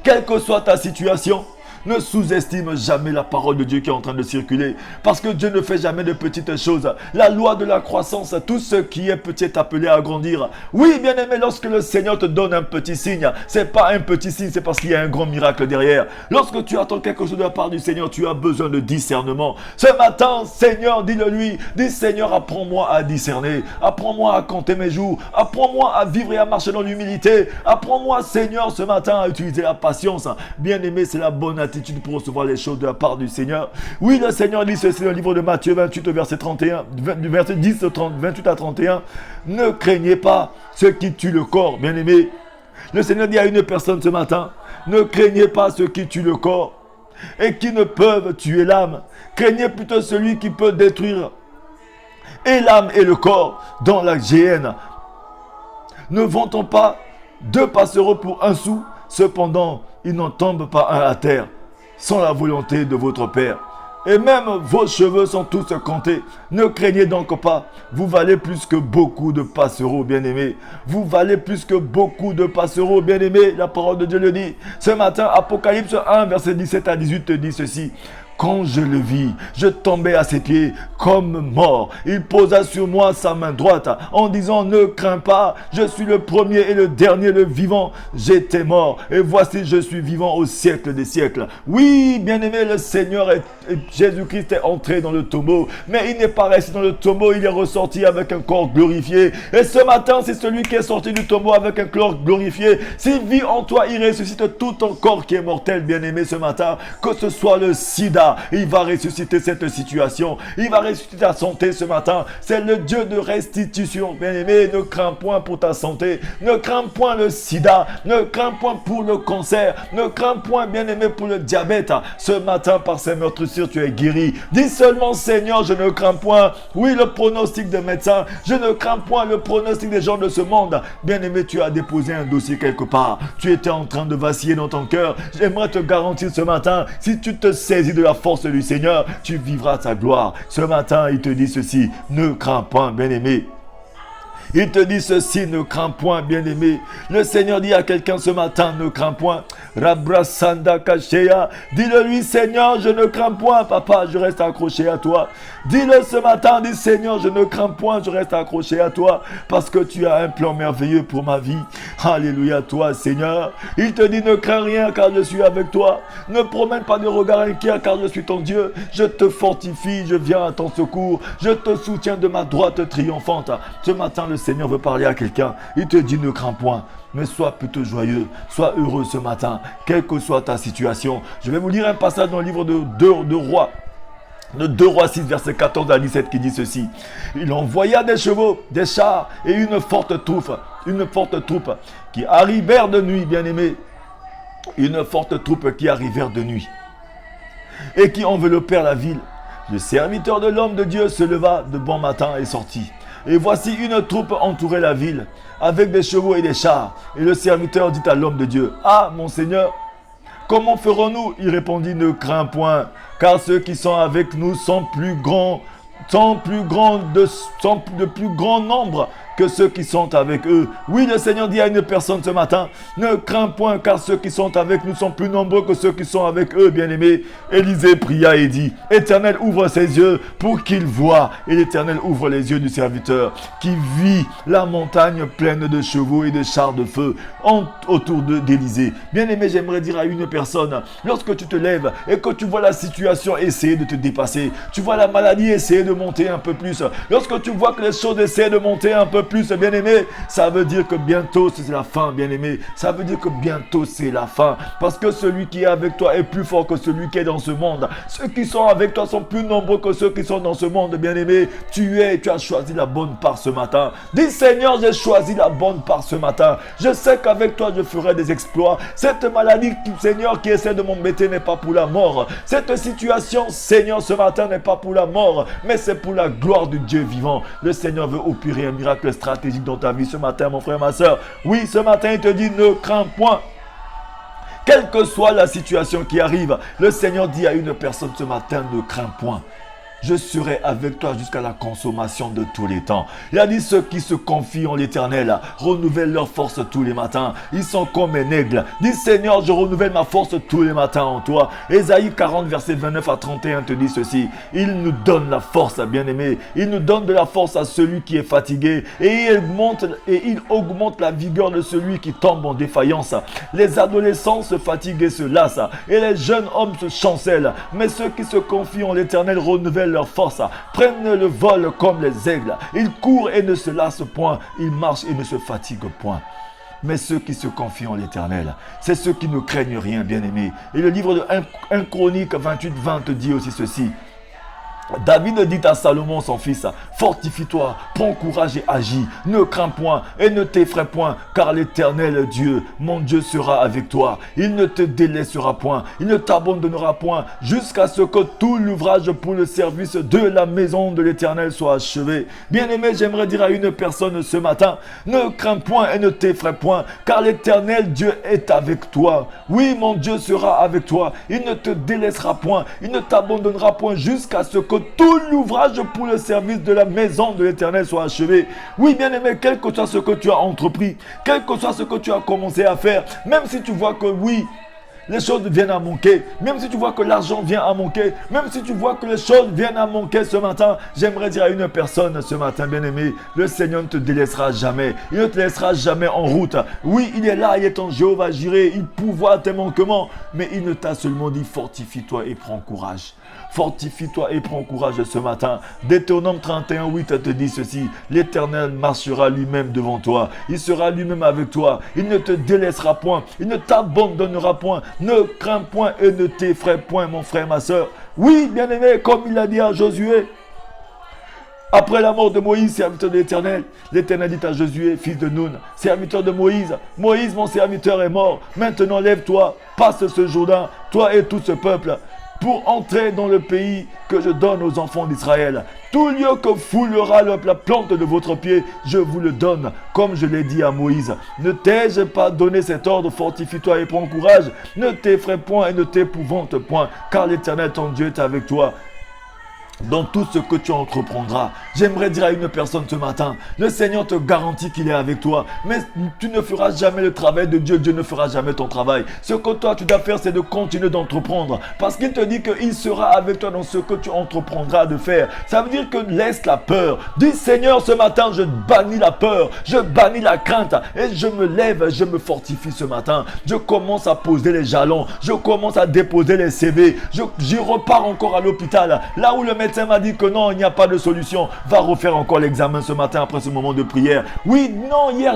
quelle que soit ta situation, ne sous-estime jamais la parole de Dieu qui est en train de circuler. Parce que Dieu ne fait jamais de petites choses. La loi de la croissance, tout ce qui est petit est appelé à grandir. Oui, bien aimé, lorsque le Seigneur te donne un petit signe, c'est pas un petit signe, c'est parce qu'il y a un grand miracle derrière. Lorsque tu attends quelque chose de la part du Seigneur, tu as besoin de discernement. Ce matin, Seigneur, dis-le lui. Dis: Seigneur, apprends-moi à discerner. Apprends-moi à compter mes jours. Apprends-moi à vivre et à marcher dans l'humilité. Apprends-moi, Seigneur, ce matin à utiliser la patience. Bien aimé, c'est la bonne attitude pour recevoir les choses de la part du Seigneur. Oui, le Seigneur dit ceci dans le livre de Matthieu 28, verset 31, du verset 10, 28 à 31. Ne craignez pas ceux qui tuent le corps, bien aimé. Le Seigneur dit à une personne ce matin: ne craignez pas ceux qui tuent le corps et qui ne peuvent tuer l'âme. Craignez plutôt celui qui peut détruire et l'âme et le corps dans la géhenne. Ne vend-on pas 2 passereaux pour 1 sou? Cependant, il n'en tombe pas un à terre sans la volonté de votre Père. Et même vos cheveux sont tous comptés. Ne craignez donc pas. Vous valez plus que beaucoup de passereaux, bien-aimés. Vous valez plus que beaucoup de passereaux, bien-aimés. La parole de Dieu le dit. Ce matin, Apocalypse 1, verset 17 à 18 te dit ceci: quand je le vis, je tombais à ses pieds comme mort. Il posa sur moi sa main droite en disant: ne crains pas, je suis le premier et le dernier, le vivant. J'étais mort et voici je suis vivant au siècle des siècles. Oui, bien-aimé, le Seigneur Jésus-Christ est entré dans le tombeau, mais il n'est pas resté dans le tombeau, il est ressorti avec un corps glorifié. Et ce matin, c'est celui qui est sorti du tombeau avec un corps glorifié. S'il vit en toi, il ressuscite tout ton corps qui est mortel, bien-aimé, ce matin. Que ce soit le sida, il va ressusciter cette situation. Il va ressusciter ta santé ce matin. C'est le Dieu de restitution, bien-aimé. Ne crains point pour ta santé. Ne crains point le sida. Ne crains point pour le cancer. Ne crains point, bien-aimé, pour le diabète. Ce matin, par ces meurtrissures, tu es guéri. Dis seulement: Seigneur, je ne crains point. Oui, le pronostic des médecins. Je ne crains point le pronostic des gens de ce monde. Bien-aimé, tu as déposé un dossier quelque part. Tu étais en train de vaciller dans ton cœur. J'aimerais te garantir ce matin, si tu te saisis de la force du Seigneur, tu vivras sa gloire. Ce matin, il te dit ceci: ne crains point, bien-aimé. Il te dit ceci: ne crains point, bien-aimé. Le Seigneur dit à quelqu'un ce matin: ne crains point. Rabrasanda Kashea. Dis-le lui: Seigneur, je ne crains point, papa, je reste accroché à toi. Dis-le ce matin, dis: Seigneur, je ne crains point, je reste accroché à toi, parce que tu as un plan merveilleux pour ma vie. Alléluia, toi, Seigneur. Il te dit: ne crains rien, car je suis avec toi. Ne promène pas de regard inquiet, car je suis ton Dieu. Je te fortifie, je viens à ton secours. Je te soutiens de ma droite triomphante. Ce matin, le le Seigneur veut parler à quelqu'un, il te dit ne crains point, mais sois plutôt joyeux, sois heureux ce matin, quelle que soit ta situation. Je vais vous lire un passage dans le livre de 2 Rois 6, verset 14 à 17 qui dit ceci. Il envoya des chevaux, des chars et une forte troupe qui arrivèrent de nuit, bien-aimés. Une forte troupe qui arrivèrent de nuit et qui enveloppèrent la ville. Le serviteur de l'homme de Dieu se leva de bon matin et sortit. Et voici une troupe entourait la ville avec des chevaux et des chars. Et le serviteur dit à l'homme de Dieu, ah mon Seigneur, comment ferons-nous? Il répondit, ne crains point, car ceux qui sont avec nous sont de plus grand nombre que ceux qui sont avec eux. Oui, le Seigneur dit à une personne ce matin, ne crains point, car ceux qui sont avec nous sont plus nombreux que ceux qui sont avec eux, bien-aimés. Élisée pria et dit, Éternel, ouvre ses yeux pour qu'il voie. Et l'Éternel ouvre les yeux du serviteur qui vit la montagne pleine de chevaux et de chars de feu autour d'Élisée. Bien-aimé, j'aimerais dire à une personne, lorsque tu te lèves et que tu vois la situation essayer de te dépasser, tu vois la maladie essayer de monter un peu plus, lorsque tu vois que les choses essaient de monter un peu plus, bien-aimé, ça veut dire que bientôt c'est la fin, bien-aimé. Ça veut dire que bientôt c'est la fin. Parce que celui qui est avec toi est plus fort que celui qui est dans ce monde. Ceux qui sont avec toi sont plus nombreux que ceux qui sont dans ce monde, bien-aimé. Tu as choisi la bonne part ce matin. Dis, Seigneur, j'ai choisi la bonne part ce matin. Je sais qu'avec toi, je ferai des exploits. Cette maladie, Seigneur, qui essaie de m'embêter n'est pas pour la mort. Cette situation, Seigneur, ce matin n'est pas pour la mort, mais c'est pour la gloire du Dieu vivant. Le Seigneur veut opérer un miracle stratégique dans ta vie ce matin, mon frère, ma soeur. Oui, ce matin, il te dit, ne crains point. Quelle que soit la situation qui arrive, le Seigneur dit à une personne ce matin, ne crains point. Je serai avec toi jusqu'à la consommation de tous les temps. Il a dit, ceux qui se confient en l'Éternel renouvellent leur force tous les matins. Ils sont comme un aigle. Dis, Seigneur, je renouvelle ma force tous les matins en toi. Ésaïe 40, verset 29 à 31 te dit ceci. Il nous donne la force, bien-aimé. Il nous donne de la force à celui qui est fatigué. Et il augmente la vigueur de celui qui tombe en défaillance. Les adolescents se fatiguent et se lassent. Et les jeunes hommes se chancellent. Mais ceux qui se confient en l'Éternel renouvellent leur force, prennent le vol comme les aigles. Ils courent et ne se lassent point. Ils marchent et ne se fatiguent point. Mais ceux qui se confient en l'Éternel, c'est ceux qui ne craignent rien, bien-aimés. Et le livre de 1 Chronique 28-20 te dit aussi ceci. David dit à Salomon son fils, fortifie-toi, prends courage et agis, ne crains point et ne t'effraie point, car l'Éternel Dieu, mon Dieu sera avec toi. Il ne te délaissera point, il ne t'abandonnera point, jusqu'à ce que tout l'ouvrage pour le service de la maison de l'Éternel soit achevé. Bien-aimé, j'aimerais dire à une personne ce matin, ne crains point et ne t'effraie point, car l'Éternel Dieu est avec toi. Oui, mon Dieu sera avec toi, il ne te délaissera point, il ne t'abandonnera point, jusqu'à ce que tout l'ouvrage pour le service de la maison de l'Éternel soit achevé. Oui, bien-aimé, quel que soit ce que tu as entrepris, quel que soit ce que tu as commencé à faire, même si tu vois que oui, les choses viennent à manquer, même si tu vois que l'argent vient à manquer, même si tu vois que les choses viennent à manquer ce matin, j'aimerais dire à une personne ce matin, bien-aimé, le Seigneur ne te délaissera jamais, il ne te laissera jamais en route. Oui, il est là, il est ton Jéhovah Jireh, il pourvoit tes manquements, mais il ne t'a seulement dit fortifie-toi et prends courage. Fortifie-toi et prends courage ce matin. Deutéronome 31:8 te dit ceci. L'Éternel marchera lui-même devant toi. Il sera lui-même avec toi. Il ne te délaissera point. Il ne t'abandonnera point. Ne crains point et ne t'effraie point, mon frère, ma soeur. Oui, bien-aimé, comme il a dit à Josué. Après la mort de Moïse, serviteur de l'Éternel, l'Éternel dit à Josué, fils de Nun, serviteur de Moïse, Moïse, mon serviteur, est mort. Maintenant, lève-toi, passe ce Jourdain, toi et tout ce peuple, pour entrer dans le pays que je donne aux enfants d'Israël. Tout lieu que foulera la plante de votre pied, je vous le donne, comme je l'ai dit à Moïse. Ne t'ai-je pas donné cet ordre, fortifie-toi et prends courage. Ne t'effraie point et ne t'épouvante point, car l'Éternel ton Dieu est avec toi dans tout ce que tu entreprendras. J'aimerais dire à une personne ce matin, le Seigneur te garantit qu'il est avec toi, mais tu ne feras jamais le travail de Dieu, Dieu ne fera jamais ton travail. Ce que toi tu dois faire, c'est de continuer d'entreprendre, parce qu'il te dit qu'il sera avec toi dans ce que tu entreprendras de faire. Ça veut dire que laisse la peur. Dis, Seigneur, ce matin, je bannis la peur, je bannis la crainte, et je me lève, je me fortifie ce matin. Je commence à poser les jalons, je commence à déposer les CV, j'y repars encore à l'hôpital, là où le médecin médecin m'a dit que non, il n'y a pas de solution. Va refaire encore l'examen ce matin après ce moment de prière. Oui, non, hier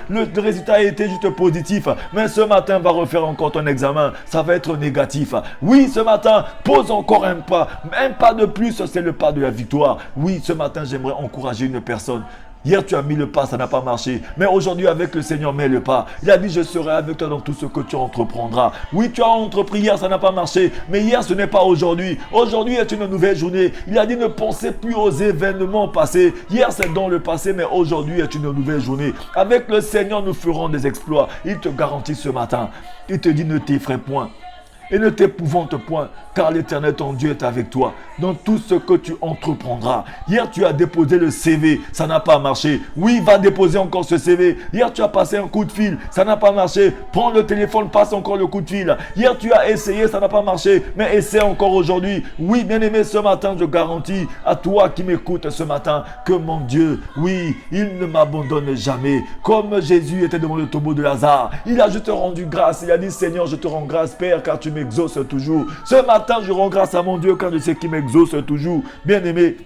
le résultat a été juste positif. Mais ce matin, va refaire encore ton examen. Ça va être négatif. Oui, ce matin, pose encore un pas. Un pas de plus, c'est le pas de la victoire. Oui, ce matin, j'aimerais encourager une personne. Hier, tu as mis le pas, ça n'a pas marché. Mais aujourd'hui, avec le Seigneur, mets le pas. Il a dit, je serai avec toi dans tout ce que tu entreprendras. Oui, tu as entrepris hier, ça n'a pas marché. Mais hier, ce n'est pas aujourd'hui. Aujourd'hui est une nouvelle journée. Il a dit, ne pensez plus aux événements passés. Hier, c'est dans le passé, mais aujourd'hui est une nouvelle journée. Avec le Seigneur, nous ferons des exploits. Il te garantit ce matin. Il te dit, ne t'effraie point. Et ne t'épouvante point, car l'Éternel ton Dieu est avec toi dans tout ce que tu entreprendras. Hier, tu as déposé le CV, ça n'a pas marché. Oui, va déposer encore ce CV. Hier, tu as passé un coup de fil, ça n'a pas marché. Prends le téléphone, passe encore le coup de fil. Hier, tu as essayé, ça n'a pas marché, mais essaie encore aujourd'hui. Oui, bien-aimé, ce matin, je garantis à toi qui m'écoutes ce matin que mon Dieu, oui, il ne m'abandonne jamais. Comme Jésus était devant le tombeau de Lazare, il a juste rendu grâce. Il a dit, Seigneur, je te rends grâce, Père, car tu m'exauces toujours. Ce matin, je rends grâce à mon Dieu car je sais qu'il m'exauce toujours. Bien-aimé,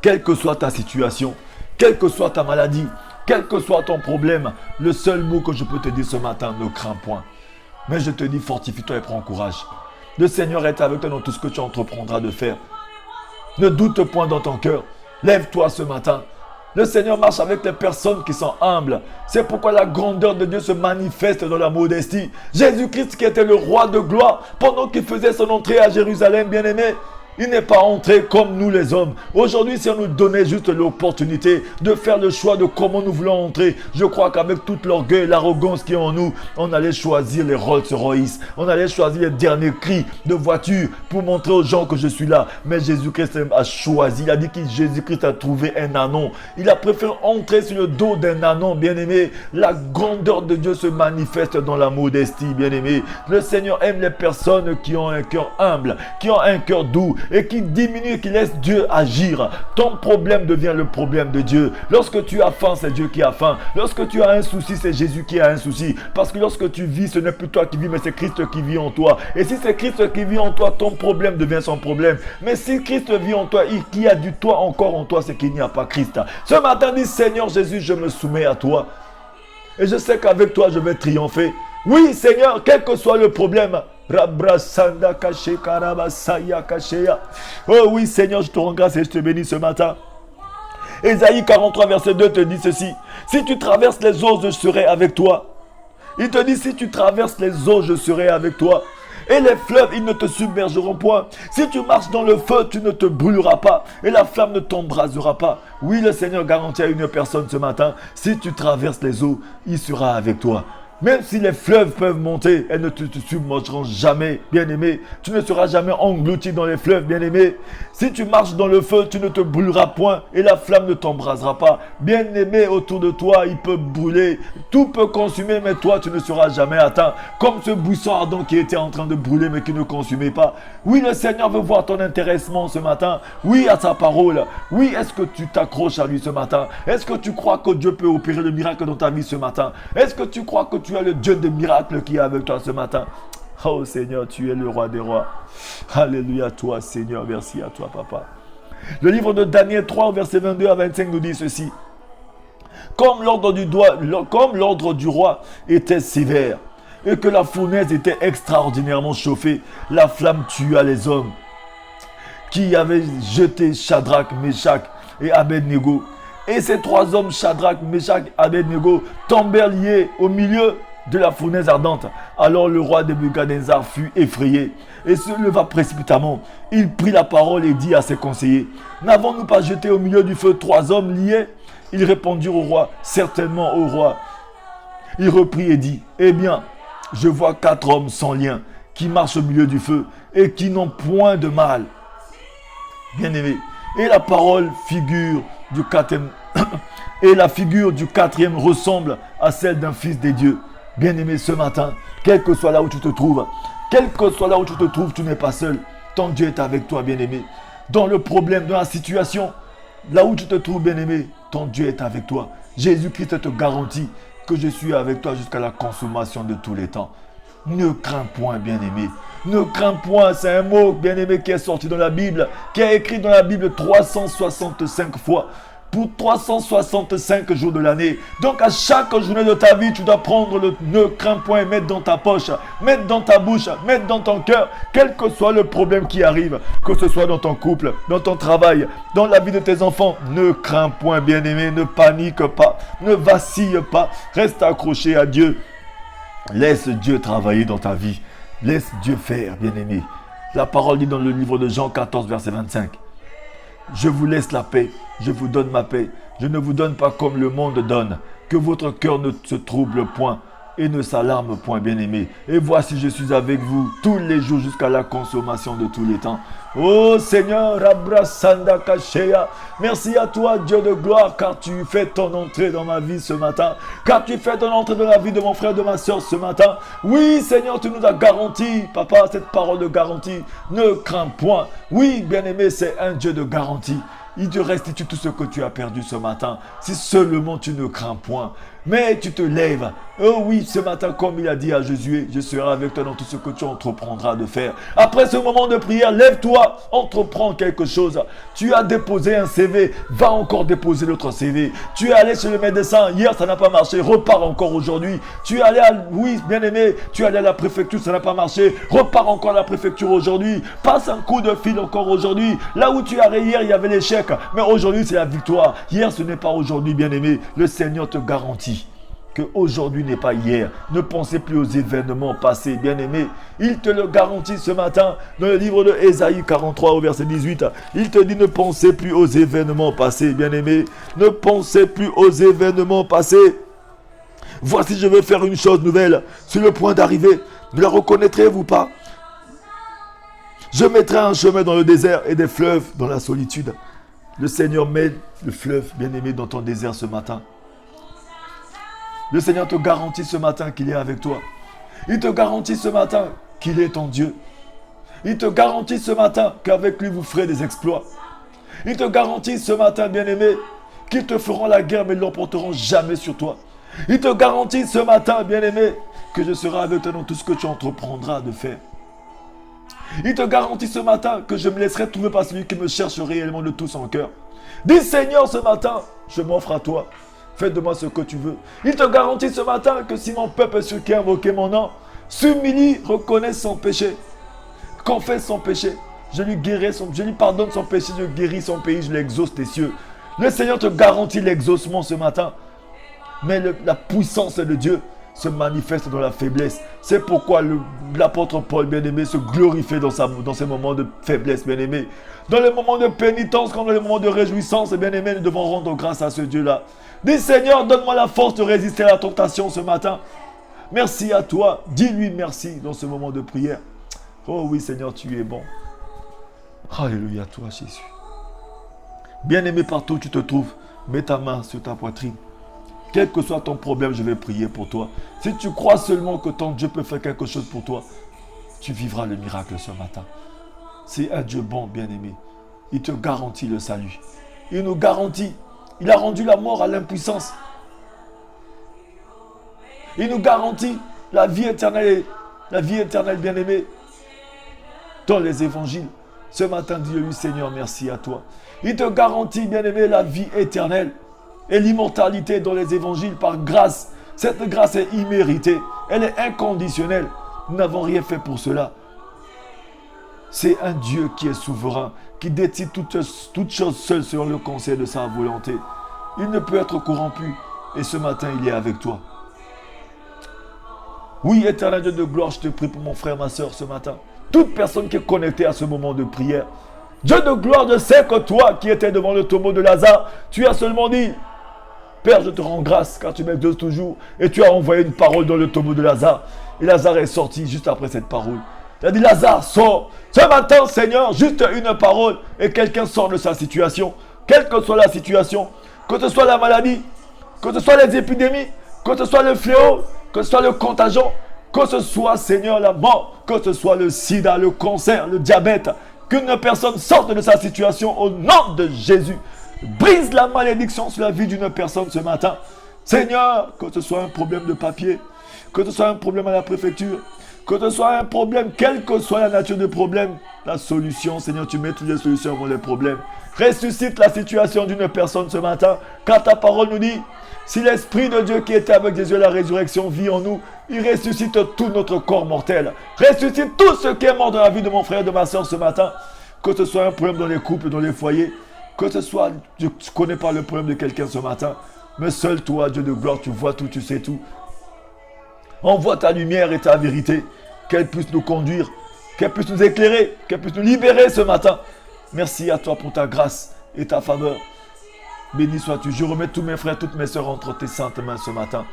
quelle que soit ta situation, quelle que soit ta maladie, quel que soit ton problème, le seul mot que je peux te dire ce matin, ne crains point. Mais je te dis, fortifie-toi et prends courage. Le Seigneur est avec toi dans tout ce que tu entreprendras de faire. Ne doute point dans ton cœur. Lève-toi ce matin. Le Seigneur marche avec les personnes qui sont humbles. C'est pourquoi la grandeur de Dieu se manifeste dans la modestie. Jésus-Christ qui était le roi de gloire, pendant qu'il faisait son entrée à Jérusalem, bien-aimé, il n'est pas entré comme nous les hommes. Aujourd'hui, si on nous donnait juste l'opportunité de faire le choix de comment nous voulons entrer, je crois qu'avec tout l'orgueil et l'arrogance qui est en nous, on allait choisir les Rolls-Royce. On allait choisir les derniers cris de voiture pour montrer aux gens que je suis là. Mais Jésus-Christ a choisi. Il a dit que Jésus-Christ a trouvé un ânon. Il a préféré entrer sur le dos d'un ânon, bien-aimé. La grandeur de Dieu se manifeste dans la modestie, bien-aimé. Le Seigneur aime les personnes qui ont un cœur humble, qui ont un cœur doux, et qui diminue, qui laisse Dieu agir. Ton problème devient le problème de Dieu. Lorsque tu as faim, c'est Dieu qui a faim. Lorsque tu as un souci, c'est Jésus qui a un souci. Parce que lorsque tu vis, ce n'est plus toi qui vis, mais c'est Christ qui vit en toi. Et si c'est Christ qui vit en toi, ton problème devient son problème. Mais si Christ vit en toi, qu'il y a du toi encore en toi, c'est qu'il n'y a pas Christ. Ce matin, dis, Seigneur Jésus, je me soumets à toi. Et je sais qu'avec toi, je vais triompher. Oui, Seigneur, quel que soit le problème. Oh oui, Seigneur, je te rends grâce et je te bénis ce matin. Ésaïe 43, verset 2 te dit ceci. Si tu traverses les eaux, je serai avec toi. Il te dit, si tu traverses les eaux, je serai avec toi. Et les fleuves, ils ne te submergeront point. Si tu marches dans le feu, tu ne te brûleras pas. Et la flamme ne t'embrasera pas. Oui, le Seigneur garantit à une personne ce matin, si tu traverses les eaux, il sera avec toi. Même si les fleuves peuvent monter, elles ne te submergeront jamais, bien-aimé. Tu ne seras jamais englouti dans les fleuves, bien-aimé. Si tu marches dans le feu, tu ne te brûleras point et la flamme ne t'embrasera pas. Bien-aimé, autour de toi, il peut brûler. Tout peut consumer, mais toi, tu ne seras jamais atteint. Comme ce buisson ardent qui était en train de brûler, mais qui ne consumait pas. Oui, le Seigneur veut voir ton intéressement ce matin. Oui, à sa parole. Oui, est-ce que tu t'accroches à lui ce matin? Est-ce que tu crois que Dieu peut opérer le miracle dans ta vie ce matin? Est-ce que tu crois que tu es le Dieu des miracles qui est avec toi ce matin? Oh Seigneur, tu es le roi des rois. Alléluia à toi Seigneur, merci à toi Papa. Le livre de Daniel 3, verset 22 à 25 nous dit ceci. Comme l'ordre du roi était sévère et que la fournaise était extraordinairement chauffée, la flamme tua les hommes qui avaient jeté Shadrach, Meshach et Abednego. Et ces trois hommes, Shadrach, Meshach et Abednego, tombèrent liés au milieu de la fournaise ardente. Alors le roi Nebuchadnezzar fut effrayé et se leva précipitamment. Il prit la parole et dit à ses conseillers, « N'avons-nous pas jeté au milieu du feu trois hommes liés ?» Ils répondirent au roi, « Certainement au roi. » Il reprit et dit, « Eh bien, je vois quatre hommes sans lien qui marchent au milieu du feu et qui n'ont point de mal. » Bien-aimé, et la parole figure du quatrième et la figure du quatrième ressemble à celle d'un fils des dieux. Bien-aimé, ce matin, quel que soit là où tu te trouves, tu n'es pas seul. Ton Dieu est avec toi, bien-aimé. Dans le problème, dans la situation, là où tu te trouves, bien-aimé, ton Dieu est avec toi. Jésus-Christ te garantit que je suis avec toi jusqu'à la consommation de tous les temps. Ne crains point, bien-aimé. Ne crains point, c'est un mot, bien-aimé, qui est sorti dans la Bible, qui est écrit dans la Bible 365 fois. Pour 365 jours de l'année. Donc à chaque journée de ta vie, tu dois prendre le ne crains point et mettre dans ta poche, mettre dans ta bouche, mettre dans ton cœur, quel que soit le problème qui arrive, que ce soit dans ton couple, dans ton travail, dans la vie de tes enfants. Ne crains point, bien-aimé, ne panique pas, ne vacille pas, reste accroché à Dieu. Laisse Dieu travailler dans ta vie. Laisse Dieu faire, bien-aimé. La parole dit dans le livre de Jean 14, verset 25. Je vous laisse la paix, je vous donne ma paix. Je ne vous donne pas comme le monde donne. Que votre cœur ne se trouble point et ne s'alarme point, bien-aimé. Et voici, je suis avec vous tous les jours jusqu'à la consommation de tous les temps. Oh Seigneur, Abrasanda Kashea, merci à toi, Dieu de gloire, car tu fais ton entrée dans ma vie ce matin, car tu fais ton entrée dans la vie de mon frère, de ma soeur ce matin. Oui, Seigneur, tu nous as garanti, Papa, cette parole de garantie. Ne crains point. Oui, bien-aimé, c'est un Dieu de garantie. Il te restitue tout ce que tu as perdu ce matin. Si seulement tu ne crains point. Mais tu te lèves. Oh oui, ce matin, comme il a dit à Josué, je serai avec toi dans tout ce que tu entreprendras de faire. Après ce moment de prière, lève-toi, entreprends quelque chose. Tu as déposé un CV, va encore déposer l'autre CV. Tu es allé chez le médecin, hier ça n'a pas marché, repars encore aujourd'hui. Tu es allé oui, bien aimé, tu es allé à la préfecture, ça n'a pas marché, repars encore à la préfecture aujourd'hui. Passe un coup de fil encore aujourd'hui. Là où tu es allé hier, il y avait l'échec, mais aujourd'hui c'est la victoire. Hier ce n'est pas aujourd'hui, bien aimé. Le Seigneur te garantit que aujourd'hui n'est pas hier. Ne pensez plus aux événements passés, bien-aimés. Il te le garantit ce matin dans le livre de Ésaïe 43 au verset 18. Il te dit ne pensez plus aux événements passés, bien-aimés. Ne pensez plus aux événements passés. Voici, je vais faire une chose nouvelle sur le point d'arriver. Ne la reconnaîtrez-vous pas? Je mettrai un chemin dans le désert et des fleuves dans la solitude. Le Seigneur met le fleuve, bien-aimé, dans ton désert ce matin. Le Seigneur te garantit ce matin qu'il est avec toi. Il te garantit ce matin qu'il est ton Dieu. Il te garantit ce matin qu'avec lui vous ferez des exploits. Il te garantit ce matin, bien-aimé, qu'ils te feront la guerre mais ils ne l'emporteront jamais sur toi. Il te garantit ce matin, bien-aimé, que je serai avec toi dans tout ce que tu entreprendras de faire. Il te garantit ce matin que je me laisserai trouver par celui qui me cherche réellement de tout son cœur. Dis Seigneur, ce matin, je m'offre à toi. Fais de moi ce que tu veux. Il te garantit ce matin que si mon peuple, ceux qui a invoqué mon nom, s'humilie, reconnaît son péché, confesse son péché, je lui pardonne son péché, je guéris son pays, je l'exauce des cieux. Le Seigneur te garantit l'exaucement ce matin. Mais la puissance de Dieu se manifeste dans la faiblesse. C'est pourquoi l'apôtre Paul, bien-aimé, se glorifie dans ces moments de faiblesse, bien-aimé. Dans les moments de pénitence, comme dans les moments de réjouissance, bien-aimé, nous devons rendre grâce à ce Dieu-là. Dis Seigneur, donne-moi la force de résister à la tentation ce matin. Merci à toi. Dis-lui merci dans ce moment de prière. Oh oui Seigneur, tu es bon. Alléluia, toi Jésus. Bien-aimé, partout où tu te trouves, mets ta main sur ta poitrine. Quel que soit ton problème, je vais prier pour toi. Si tu crois seulement que ton Dieu peut faire quelque chose pour toi, tu vivras le miracle ce matin. C'est un Dieu bon, bien-aimé. Il te garantit le salut. Il nous garantit. Il a rendu la mort à l'impuissance. Il nous garantit la vie éternelle, bien-aimé, dans les évangiles. Ce matin, dis-lui, Seigneur, merci à toi. Il te garantit, bien-aimé, la vie éternelle et l'immortalité dans les évangiles par grâce. Cette grâce est imméritée. Elle est inconditionnelle. Nous n'avons rien fait pour cela. C'est un Dieu qui est souverain, qui décide toutes choses seul selon le conseil de sa volonté. Il ne peut être corrompu. Et ce matin, il est avec toi. Oui, éternel Dieu de gloire, je te prie pour mon frère, ma soeur ce matin. Toute personne qui est connectée à ce moment de prière. Dieu de gloire, je sais que toi qui étais devant le tombeau de Lazare, tu as seulement dit, Père, je te rends grâce car tu m'exauces toujours. Et tu as envoyé une parole dans le tombeau de Lazare. Et Lazare est sorti juste après cette parole. Il a dit, Lazare, sors. Ce matin, Seigneur, juste une parole et quelqu'un sort de sa situation. Quelle que soit la situation, que ce soit la maladie, que ce soit les épidémies, que ce soit le fléau, que ce soit le contagion, que ce soit, Seigneur, la mort, que ce soit le sida, le cancer, le diabète, qu'une personne sorte de sa situation au nom de Jésus. Brise la malédiction sur la vie d'une personne ce matin. Seigneur, que ce soit un problème de papier, que ce soit un problème à la préfecture, Que ce soit un problème, quelle que soit la nature du problème, la solution, Seigneur, tu mets toutes les solutions pour les problèmes. Ressuscite la situation d'une personne ce matin, car ta parole nous dit, si l'Esprit de Dieu qui était avec Jésus à la résurrection vit en nous, il ressuscite tout notre corps mortel. Ressuscite tout ce qui est mort dans la vie de mon frère et de ma soeur ce matin. Que ce soit un problème dans les couples, dans les foyers, que ce soit, je ne connais pas le problème de quelqu'un ce matin, mais seul toi, Dieu de gloire, tu vois tout, tu sais tout. Envoie ta lumière et ta vérité, qu'elle puisse nous conduire, qu'elle puisse nous éclairer, qu'elle puisse nous libérer ce matin. Merci à toi pour ta grâce et ta faveur. Béni sois-tu. Je remets tous mes frères, toutes mes soeurs entre tes saintes mains ce matin.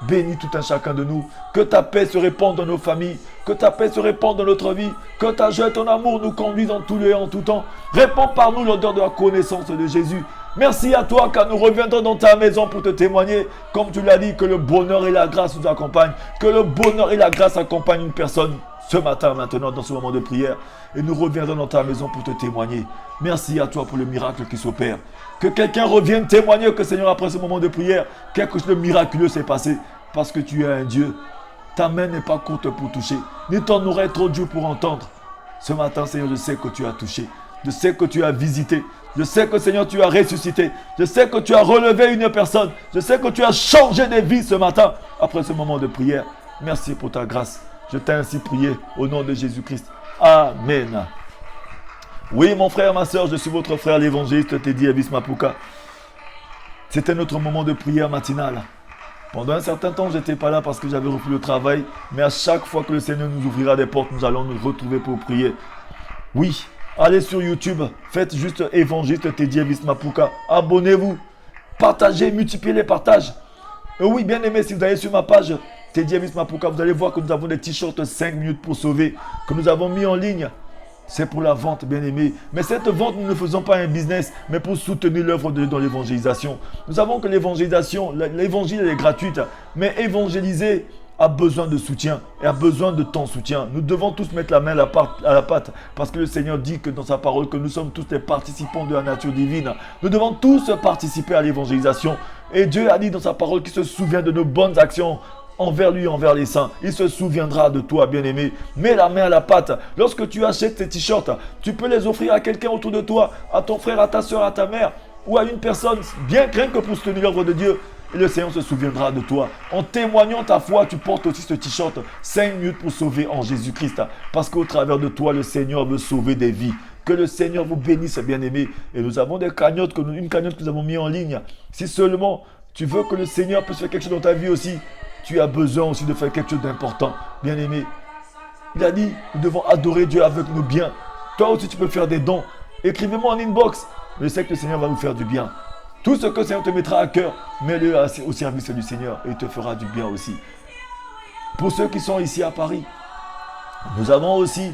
Bénis tout un chacun de nous. Que ta paix se répande dans nos familles. Que ta paix se répande dans notre vie. Que ta joie et ton amour nous conduisent en tout lieu et en tout temps. Répands par nous l'odeur de la connaissance de Jésus. Merci à toi car nous reviendrons dans ta maison pour te témoigner. Comme tu l'as dit, que le bonheur et la grâce nous accompagnent. Que le bonheur et la grâce accompagnent une personne ce matin, maintenant, dans ce moment de prière. Et nous reviendrons dans ta maison pour te témoigner. Merci à toi pour le miracle qui s'opère. Que quelqu'un revienne témoigner que Seigneur, après ce moment de prière, quelque chose de miraculeux s'est passé. Parce que tu es un Dieu. Ta main n'est pas courte pour toucher, ni ton oreille trop dure pour entendre. Ce matin, Seigneur, je sais que tu as touché. Je sais que tu as visité. Je sais que, Seigneur, tu as ressuscité. Je sais que tu as relevé une personne. Je sais que tu as changé des vies ce matin, après ce moment de prière. Merci pour ta grâce. Je t'ai ainsi prié au nom de Jésus-Christ. Amen. Oui, mon frère, ma soeur, je suis votre frère l'évangéliste Teddy Elvis Mapuka. C'était notre moment de prière matinale. Pendant un certain temps, je n'étais pas là parce que j'avais repris le travail. Mais à chaque fois que le Seigneur nous ouvrira des portes, nous allons nous retrouver pour prier. Oui, allez sur YouTube, faites juste évangéliste Teddy Elvis Mapuka. Abonnez-vous, partagez, multipliez les partages. Et oui, bien aimé, si vous allez sur ma page Teddy Elvis Mapuka, vous allez voir que nous avons des t-shirts 5 minutes pour sauver, que nous avons mis en ligne. C'est pour la vente, bien aimé. Mais cette vente, nous ne faisons pas un business, mais pour soutenir l'œuvre de Dieu dans l'évangélisation. Nous savons que l'évangélisation, l'évangile est gratuite, mais évangéliser a besoin de soutien et a besoin de ton soutien. Nous devons tous mettre la main à la pâte parce que le Seigneur dit que dans sa parole que nous sommes tous des participants de la nature divine. Nous devons tous participer à l'évangélisation. Et Dieu a dit dans sa parole qu'il se souvient de nos bonnes actions envers lui, envers les saints. Il se souviendra de toi, bien-aimé. Mets la main à la pâte. Lorsque tu achètes tes t-shirts, tu peux les offrir à quelqu'un autour de toi, à ton frère, à ta soeur, à ta mère, ou à une personne, bien rien que pour soutenir l'œuvre de Dieu. Et le Seigneur se souviendra de toi. En témoignant ta foi, tu portes aussi ce t-shirt 5 minutes pour sauver en Jésus-Christ. Parce qu'au travers de toi, le Seigneur veut sauver des vies. Que le Seigneur vous bénisse, bien-aimé. Et nous avons des cagnottes, une cagnotte que nous avons mis en ligne. Si seulement tu veux que le Seigneur puisse faire quelque chose dans ta vie aussi, tu as besoin aussi de faire quelque chose d'important, bien-aimé. Il a dit, nous devons adorer Dieu avec nos biens. Toi aussi, tu peux faire des dons. Écrivez-moi en inbox. Je sais que le Seigneur va vous faire du bien. Tout ce que le Seigneur te mettra à cœur, mets-le au service du Seigneur et il te fera du bien aussi. Pour ceux qui sont ici à Paris, nous avons aussi,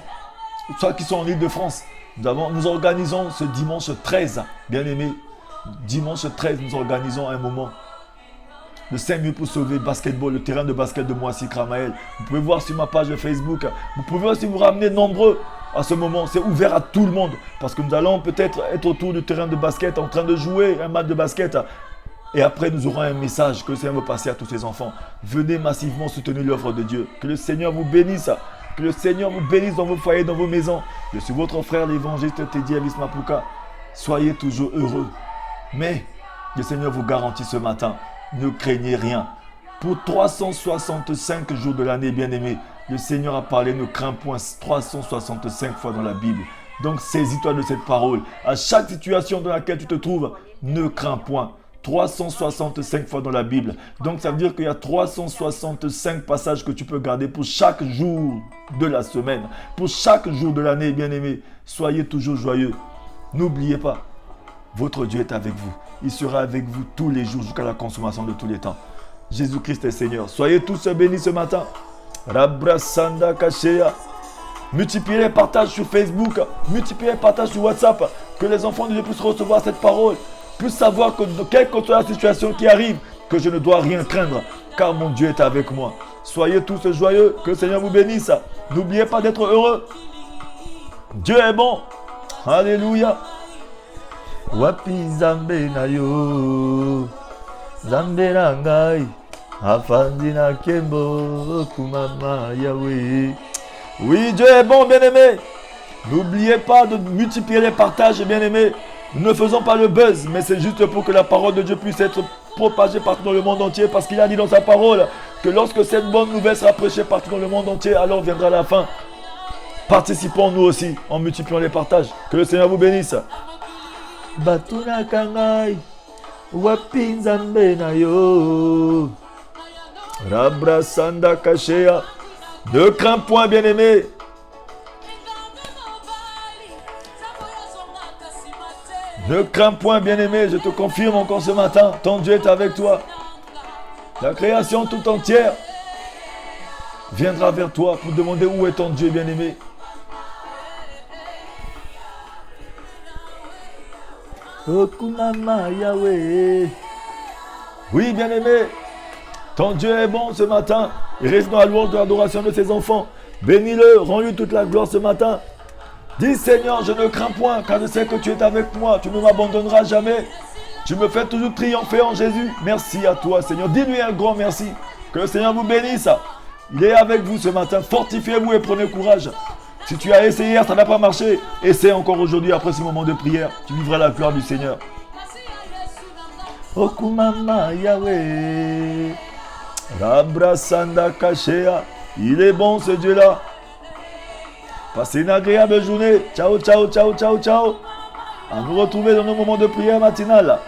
ceux qui sont en Île-de-France, nous organisons ce dimanche 13, bien-aimé. Dimanche 13, nous organisons un moment de 5 minutes pour sauver le basketball, le terrain de basket de Moissy Kramaël. Vous pouvez voir sur ma page Facebook. Vous pouvez aussi vous ramener nombreux à ce moment. C'est ouvert à tout le monde. Parce que nous allons peut-être être autour du terrain de basket en train de jouer un match de basket. Et après, nous aurons un message que le Seigneur veut passer à tous ses enfants. Venez massivement soutenir l'œuvre de Dieu. Que le Seigneur vous bénisse. Que le Seigneur vous bénisse dans vos foyers, dans vos maisons. Je suis votre frère, l'évangéliste Teddy Elvis Mapuka. Soyez toujours heureux. Mais le Seigneur vous garantit ce matin, ne craignez rien. Pour 365 jours de l'année, bien-aimé, le Seigneur a parlé, ne crains point 365 fois dans la Bible. Donc saisis-toi de cette parole. À chaque situation dans laquelle tu te trouves, ne crains point. 365 fois dans la Bible. Donc ça veut dire qu'il y a 365 passages que tu peux garder pour chaque jour de la semaine. Pour chaque jour de l'année, bien-aimé. Soyez toujours joyeux. N'oubliez pas, votre Dieu est avec vous. Il sera avec vous tous les jours jusqu'à la consommation de tous les temps. Jésus-Christ est Seigneur. Soyez tous bénis ce matin. Rabrasanda Kashea. Multipliez les partages sur Facebook. Multipliez les partages sur WhatsApp. Que les enfants de Dieu puissent recevoir cette parole. Puissent savoir que quelle que soit la situation qui arrive, que je ne dois rien craindre. Car mon Dieu est avec moi. Soyez tous joyeux. Que le Seigneur vous bénisse. N'oubliez pas d'être heureux. Dieu est bon. Alléluia. Wapi Zambe na yo, Zambe na ngai, Afandina Kembo, Kumama Yahweh. Oui, Dieu est bon, bien-aimé. N'oubliez pas de multiplier les partages, bien-aimé. Nous ne faisons pas le buzz, mais c'est juste pour que la parole de Dieu puisse être propagée partout dans le monde entier. Parce qu'il a dit dans sa parole que lorsque cette bonne nouvelle sera prêchée partout dans le monde entier, alors viendra la fin. Participons nous aussi en multipliant les partages. Que le Seigneur vous bénisse. Batuna Kangai, Wapinzambe na yo. Rabrasanda Kashea. Ne crains point, bien-aimé. Ne crains point, bien-aimé. Je te confirme encore ce matin. Ton Dieu est avec toi. La création tout entière viendra vers toi pour demander où est ton Dieu, bien-aimé. Okumama Yahweh. Oui, bien-aimé. Ton Dieu est bon ce matin. Il reste dans la louange de l'adoration de ses enfants. Bénis-le, rends-lui toute la gloire ce matin. Dis Seigneur, je ne crains point, car je sais que tu es avec moi. Tu ne m'abandonneras jamais. Tu me fais toujours triompher en Jésus. Merci à toi, Seigneur. Dis-lui un grand merci. Que le Seigneur vous bénisse. Il est avec vous ce matin. Fortifiez-vous et prenez courage. Si tu as essayé hier, ça n'a pas marché. Essaie encore aujourd'hui après ce moment de prière. Tu vivras la gloire du Seigneur. Okumama Yahweh. Rabrasanda Kashea. Il est bon ce Dieu-là. Passez une agréable journée. Ciao, ciao, ciao, ciao, ciao. À nous retrouver dans nos moments de prière matinale.